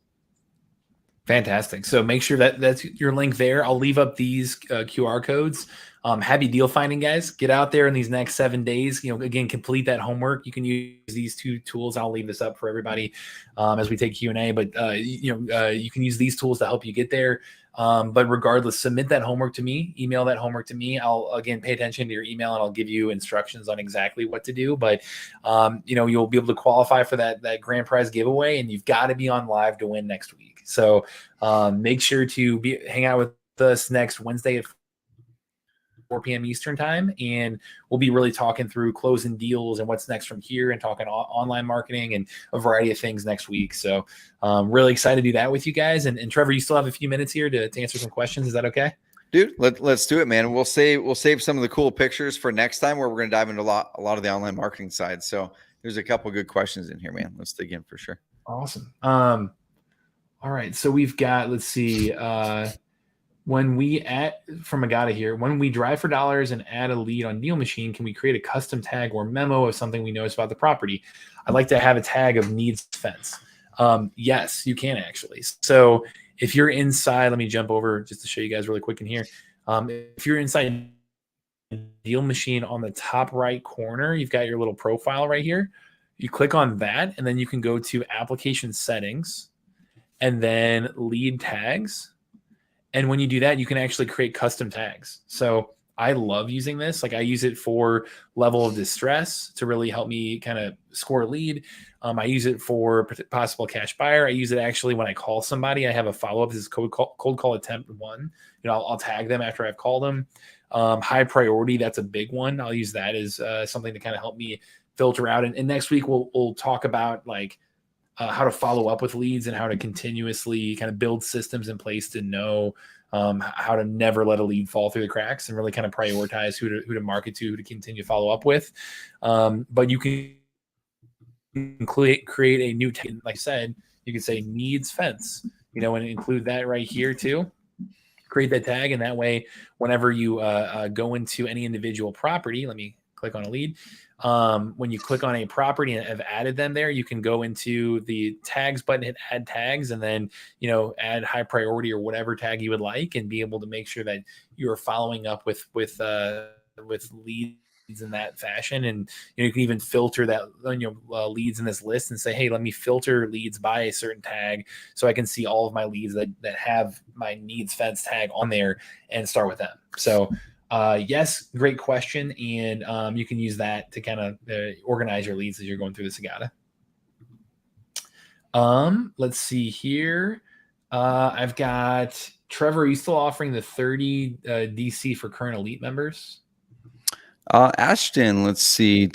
Fantastic. So make sure that's your link there. I'll leave up these QR codes. Happy deal finding, guys. Get out there in these next 7 days. Again, complete that homework. You can use these 2 tools. I'll leave this up for everybody as we take Q&A. But you can use these tools to help you get there. But regardless, submit that homework to me. Email that homework to me. I'll again pay attention to your email, and I'll give you instructions on exactly what to do. But you'll be able to qualify for that grand prize giveaway, and you've got to be on live to win next week. So make sure to hang out with us next Wednesday at 4 p.m. Eastern time, and we'll be really talking through closing deals and what's next from here, and talking online marketing and a variety of things next week. So really excited to do that with you guys. And Trevor, you still have a few minutes here to answer some questions. Is that okay? Dude, let's do it, man. We'll save some of the cool pictures for next time, where we're going to dive into a lot of the online marketing side. So there's a couple of good questions in here, man. Let's dig in for sure. Awesome. All right. So we've got, let's see, when we drive for dollars and add a lead on Deal Machine, can we create a custom tag or memo of something we notice about the property? I'd like to have a tag of needs fence. Yes, you can actually. So if you're inside, let me jump over just to show you guys really quick in here. If you're inside Deal Machine, on the top right corner, you've got your little profile right here. You click on that, and then you can go to application settings and then lead tags. And when you do that, you can actually create custom tags. So I love using this. Like, I use it for level of distress to really help me kind of score a lead. I use it for possible cash buyer. I use it actually when I call somebody. I have a follow-up. This is cold call attempt 1. I'll tag them after I've called them. High priority, that's a big one. I'll use that as something to kind of help me filter out. And next week we'll talk about like how to follow up with leads and how to continuously kind of build systems in place to know how to never let a lead fall through the cracks, and really kind of prioritize who to market to, who to continue to follow up with. But you can create a new tag. Like I said, you could say needs fence, and include that right here too. Create that tag, and that way, whenever you go into any individual property, let me click on a lead. When you click on a property and have added them there, you can go into the tags button, hit add tags, and then add high priority or whatever tag you would like, and be able to make sure that you are following up with leads in that fashion. And you can even filter that leads in this list and say, hey, let me filter leads by a certain tag so I can see all of my leads that have my needs fence tag on there and start with them. So yes, great question. And you can use that to kind of organize your leads as you're going through the Sagata. Let's see here. I've got Trevor. Are you still offering the 30 DC for current elite members? Ashton, let's see.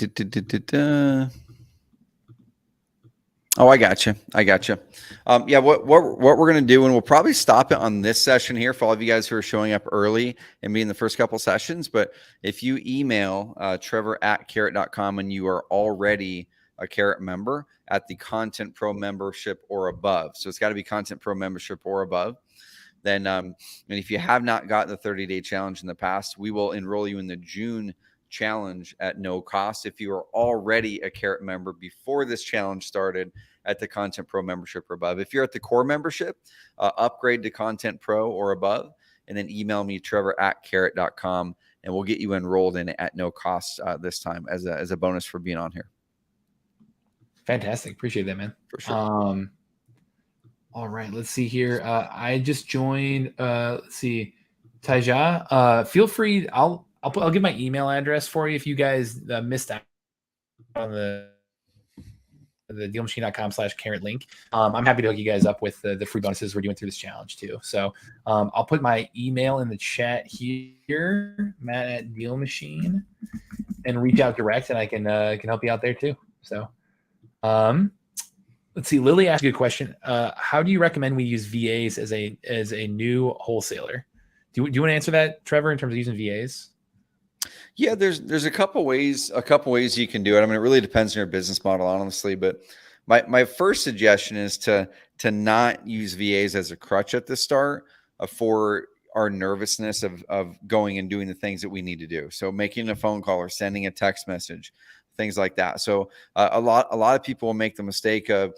Oh, I got you. Yeah, what we're going to do, and we'll probably stop it on this session here for all of you guys who are showing up early and being the first couple sessions. But if you email trevor@carrot.com and you are already a Carrot member at the Content Pro membership or above, so it's got to be Content Pro membership or above, then and if you have not got the 30-day challenge in the past, we will enroll you in the June challenge at no cost. If you are already a Carrot member before this challenge started at the Content Pro membership or above, if you're at the core membership, upgrade to Content Pro or above, and then email me trevor@carrot.com, and we'll get you enrolled in it at no cost this time as a bonus for being on here. Fantastic. Appreciate that, man. For sure. All right, let's see here. I just joined. Let's see, Taija. Feel free. I'll give my email address for you if you guys missed out on the DealMachine.com/carrot link. I'm happy to hook you guys up with the free bonuses we're doing through this challenge too. So I'll put my email in the chat here, Matt@DealMachine, and reach out direct, and I can help you out there too. So let's see. Lily asked a good question. How do you recommend we use VAs as a new wholesaler? Do you want to answer that, Trevor, in terms of using VAs? Yeah, there's a couple ways you can do it. I mean, it really depends on your business model, honestly. But my first suggestion is to not use VAs as a crutch at the start for our nervousness of going and doing the things that we need to do. So making a phone call or sending a text message, things like that. So a lot of people will make the mistake of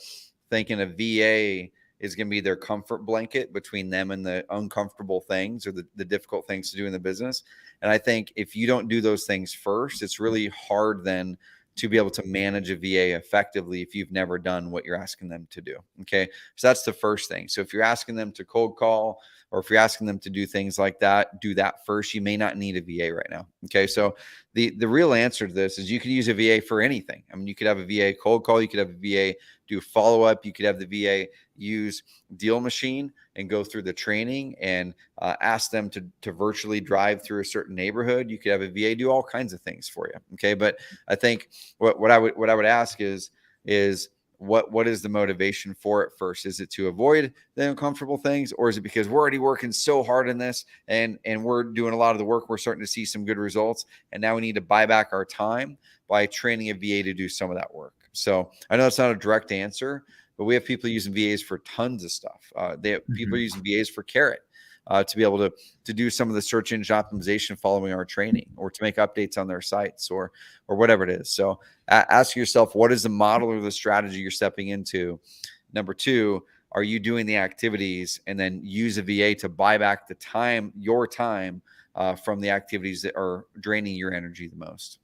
thinking a VA is going to be their comfort blanket between them and the uncomfortable things or the difficult things to do in the business. And I think if you don't do those things first, it's really hard then to be able to manage a VA effectively if you've never done what you're asking them to do. Okay. So that's the first thing. So if you're asking them to cold call, or if you're asking them to do things like that, do that first. You may not need a VA right now. Okay. So the real answer to this is you could use a VA for anything. I mean, you could have a VA cold call, you could have a VA do follow-up, you could have the VA use DealMachine and go through the training and ask them to virtually drive through a certain neighborhood. You could have a VA do all kinds of things for you. Okay. But I think what I would ask is what is the motivation for it first? Is it to avoid the uncomfortable things, or is it because we're already working so hard in this and we're doing a lot of the work, we're starting to see some good results, and now we need to buy back our time by training a VA to do some of that work? So I know that's not a direct answer, but we have people using VAs for tons of stuff. People are using VAs for Carrot to be able to do some of the search engine optimization following our training, or to make updates on their sites, or whatever it is. So ask yourself, what is the model or the strategy you're stepping into? Number two, are you doing the activities, and then use a VA to buy back the time, your time from the activities that are draining your energy the most?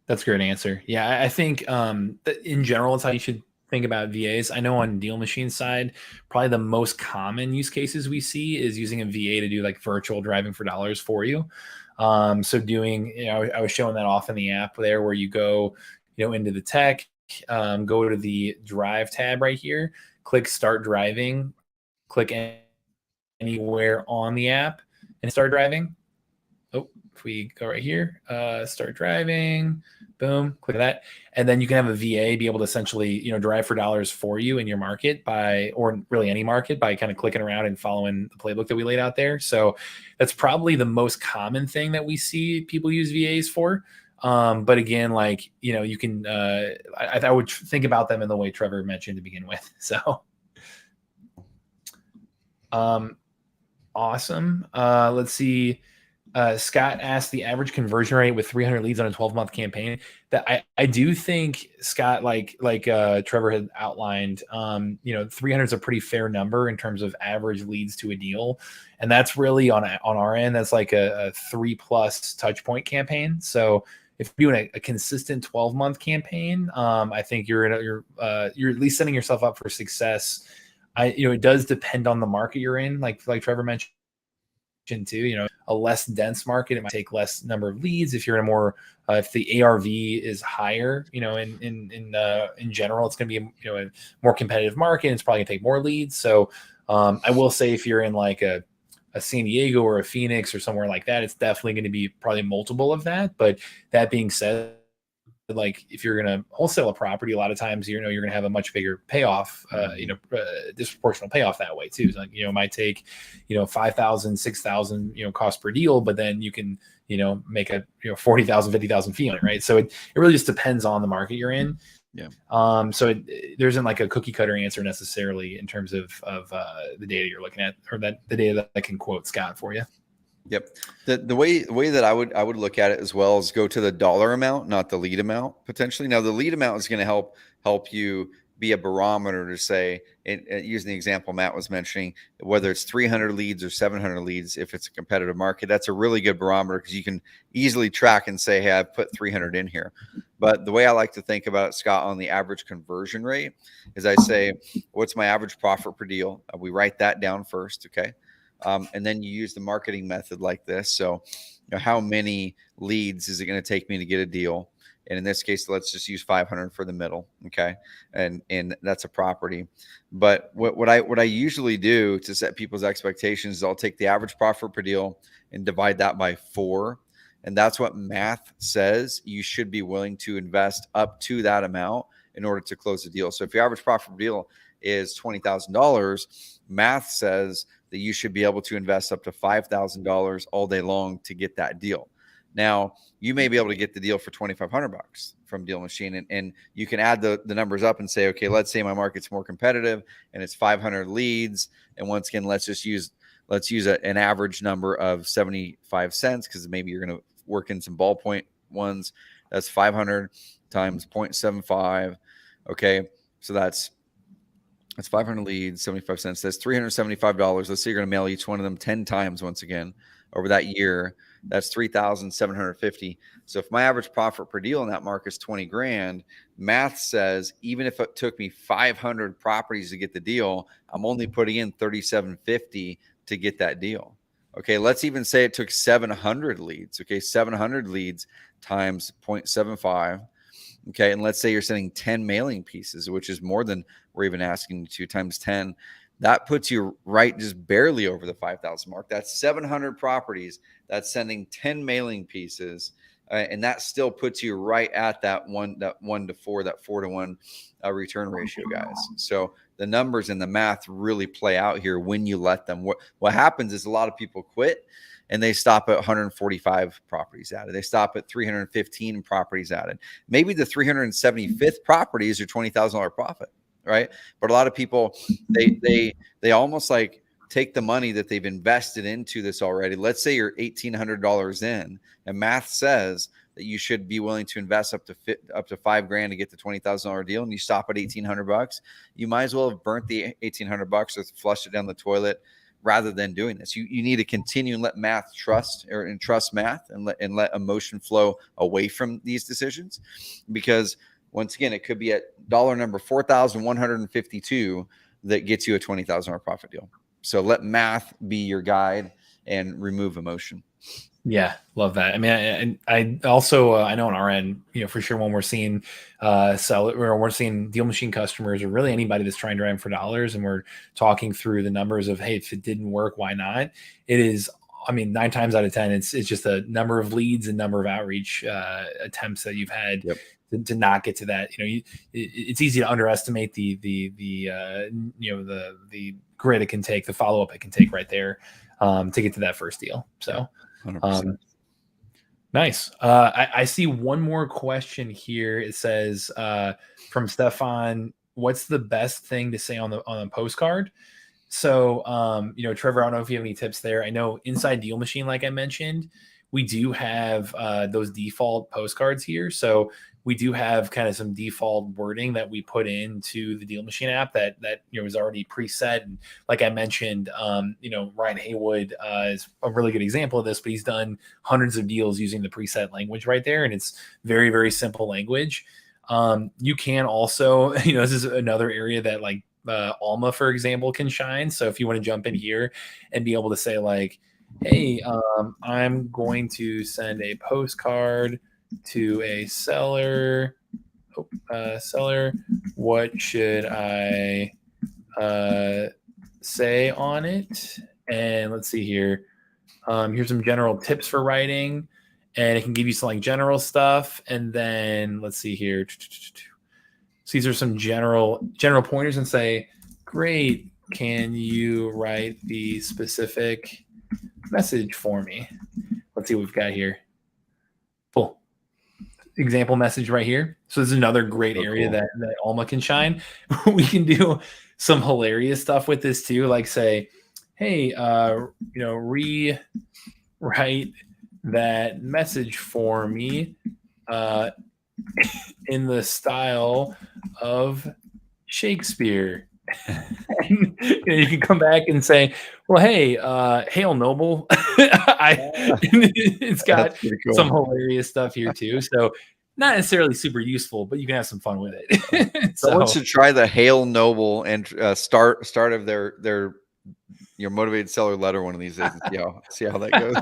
That's a great answer. Yeah, I think in general, it's how you should think about VAs. I know on DealMachine side, probably the most common use cases we see is using a VA to do like virtual driving for dollars for you. So doing, I was showing that off in the app there, where you go, into the tech, go to the drive tab right here, click start driving, click anywhere on the app and start driving. Oh, if we go right here, start driving, boom, click that. And then you can have a VA be able to essentially, drive for dollars for you in your market or really any market, by kind of clicking around and following the playbook that we laid out there. So that's probably the most common thing that we see people use VAs for. But again, like, you know, you can, I would think about them in the way Trevor mentioned to begin with. So, awesome. Let's see. Scott asked the average conversion rate with 300 leads on a 12-month campaign. That I do think, Scott, like Trevor had outlined, you know, 300 is a pretty fair number in terms of average leads to a deal, and that's really on our end. That's like a 3+ touch point campaign. So if you're doing a consistent 12-month campaign, I think you're at least setting yourself up for success. It does depend on the market you're in, like Trevor mentioned too. You know, a less dense market, it might take less number of leads. If you're in a more, if the ARV is higher, you know, in general, it's going to be a more competitive market. It's probably going to take more leads. So I will say, if you're in like a San Diego or a Phoenix or somewhere like that, it's definitely going to be probably multiple of that. But that being said, like if you're going to wholesale a property, a lot of times, you're going to have a much bigger payoff, disproportional payoff that way too. So, it might take, 5,000, 6,000, cost per deal, but then you can, make a, 40,000, 50,000 fee on it. Right. So it really just depends on the market you're in. Yeah. So there isn't like a cookie cutter answer necessarily in terms of the data you're looking at, or the data that I can quote Scott for you. Yep. The way that I would look at it as well is go to the dollar amount, not the lead amount potentially. Now the lead amount is going to help you be a barometer to say, using the example Matt was mentioning, whether it's 300 leads or 700 leads, if it's a competitive market, that's a really good barometer because you can easily track and say, hey, I've put 300 in here. But the way I like to think about it, Scott, on the average conversion rate is I say, what's my average profit per deal? We write that down first. Okay. And then you use the marketing method like this. So, how many leads is it going to take me to get a deal? And in this case, let's just use 500 for the middle. Okay. And that's a property. But what I usually do to set people's expectations is I'll take the average profit per deal and divide that by 4. And that's what math says you should be willing to invest up to that amount in order to close the deal. So if your average profit per deal is $20,000, math says that you should be able to invest up to $5,000 all day long to get that deal. Now, you may be able to get the deal for $2,500 from DealMachine, and you can add the numbers up and say, okay, let's say my market's more competitive and it's 500 leads. And once again, let's use an average number of 75 cents because maybe you're going to work in some ballpoint ones. That's 500 times 0.75. Okay, so that's 500 leads, 75 cents. That's $375. Let's say you're going to mail each one of them 10 times once again over that year. That's $3,750. So if my average profit per deal in that market is 20 grand, math says even if it took me 500 properties to get the deal, I'm only putting in $3,750 to get that deal. Okay, let's even say it took 700 leads. Okay, 700 leads times 0.75. Okay, and let's say you're sending 10 mailing pieces, which is more than we're even asking you to, times 10. That puts you right just barely over the 5,000 mark. That's 700 properties. That's sending 10 mailing pieces, and that still puts you right at that 1 to 4, that 4 to 1 return ratio, guys. So the numbers and the math really play out here when you let them. What happens is a lot of people quit and they stop at 145 properties added. They stop at 315 properties added. Maybe the 375th property is your $20,000 profit, right? But a lot of people, they almost like take the money that they've invested into this already. Let's say you're $1,800 in, and math says that you should be willing to invest up to $5,000 to get the $20,000 deal, and you stop at $1,800. You might as well have burnt the $1,800 or flushed it down the toilet rather than doing this. You need to continue and let math trust math and let emotion flow away from these decisions, because once again, it could be at dollar number 4,152 that gets you a $20,000 profit deal. So let math be your guide and remove emotion. Yeah, love that. I mean, I also I know on our end, for sure, when we're seeing we're seeing DealMachine customers, or really anybody that's trying to drive for dollars, and we're talking through the numbers of, hey, if it didn't work, why not? It is, I mean, 9 times out of 10, it's just a number of leads and number of outreach attempts that you've had. Yep. To not get to that. It's easy to underestimate the grit it can take, the follow up it can take right there to get to that first deal. So Nice. I see one more question here. It says from Stefan, what's the best thing to say on a postcard? So, Trevor, I don't know if you have any tips there. I know inside Deal Machine, like I mentioned, we do have those default postcards here. So we do have kind of some default wording that we put into the Deal Machine app that is already preset. And like I mentioned, Ryan Haywood is a really good example of this, but he's done hundreds of deals using the preset language right there, and it's very, very simple language. You can also, this is another area that like Alma, for example, can shine. So if you want to jump in here and be able to say like, hey, I'm going to send a postcard to a seller. Seller, what should I say on it? And let's see here. Here's some general tips for writing, and it can give you some like general stuff. And then let's see here. So these are some general pointers, and say, great, can you write the specific message for me? Let's see what we've got here. Cool. Example message right here. So this is another great area that Alma can shine. We can do some hilarious stuff with this too, like say, hey, rewrite that message for me in the style of Shakespeare. And, you can come back and say, well, hey, hail noble. It's got cool. Some hilarious stuff here too. So not necessarily super useful, but you can have some fun with it. Someone should try the hail noble and start of their your motivated seller letter one of these days and see how that goes.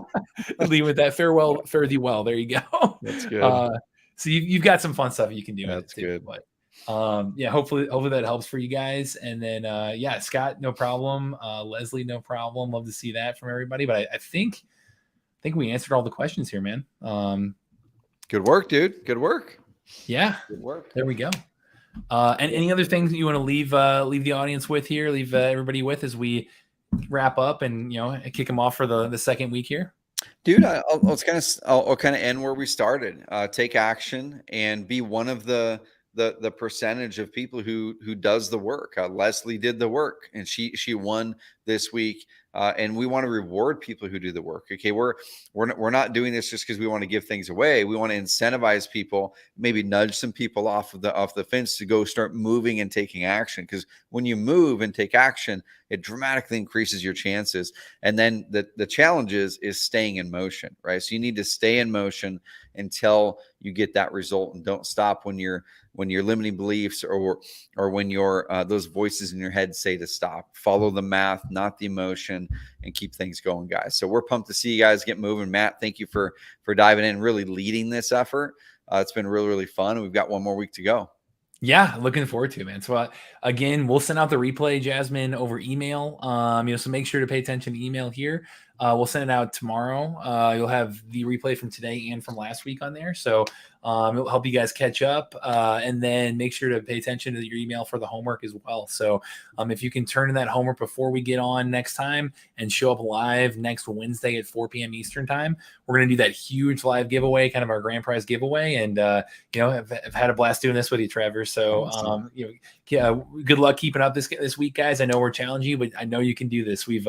Leave with that farewell, fare thee well. There you go. That's good. So you've got some fun stuff you can do. That's good. But hopefully that helps for you guys. And then Scott, no problem. Leslie, no problem. Love to see that from everybody. But I think we answered all the questions here, man. Good work, dude. Good work. Yeah. Good work. There we go. And any other ththings that you want to leave the audience with here, leave everybody with as we wrap up and kick them off for the second week here? Dude, I'll kind of end where we started. Take action and be one of the percentage of people who does the work. Leslie did the work, and she won this week. And we want to reward people who do the work. Okay, we're not doing this just because we want to give things away. We want to incentivize people, maybe nudge some people off the fence to go start moving and taking action. Because when you move and take action, it dramatically increases your chances. And then the challenge is staying in motion, right? So you need to stay in motion until you get that result, and don't stop when your limiting beliefs or when your those voices in your head say to stop. Follow the math, not the emotion, and keep things going, guys. So we're pumped to see you guys get moving. Matt, thank you for diving in, really leading this effort. It's been really, really fun. We've got one more week to go. Yeah, looking forward to it, man. So again, we'll send out the replay, Jasmine, over email. So make sure to pay attention to email here. We'll send it out tomorrow. You'll have the replay from today and from last week on there. So it'll help you guys catch up. And then make sure to pay attention to your email for the homework as well. So if you can turn in that homework before we get on next time and show up live next Wednesday at 4 p.m. Eastern time, we're going to do that huge live giveaway, kind of our grand prize giveaway. And, I've had a blast doing this with you, Trevor. So, good luck keeping up this week, guys. I know we're challenging you, but I know you can do this. We've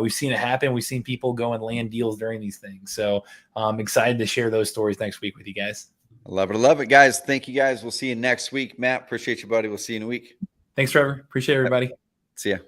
seen it happen. We've seen people go and land deals during these things. So I'm excited to share those stories next week with you guys. I love it, guys. Thank you, guys. We'll see you next week. Matt, appreciate you, buddy. We'll see you in a week. Thanks, Trevor. Appreciate everybody. See ya.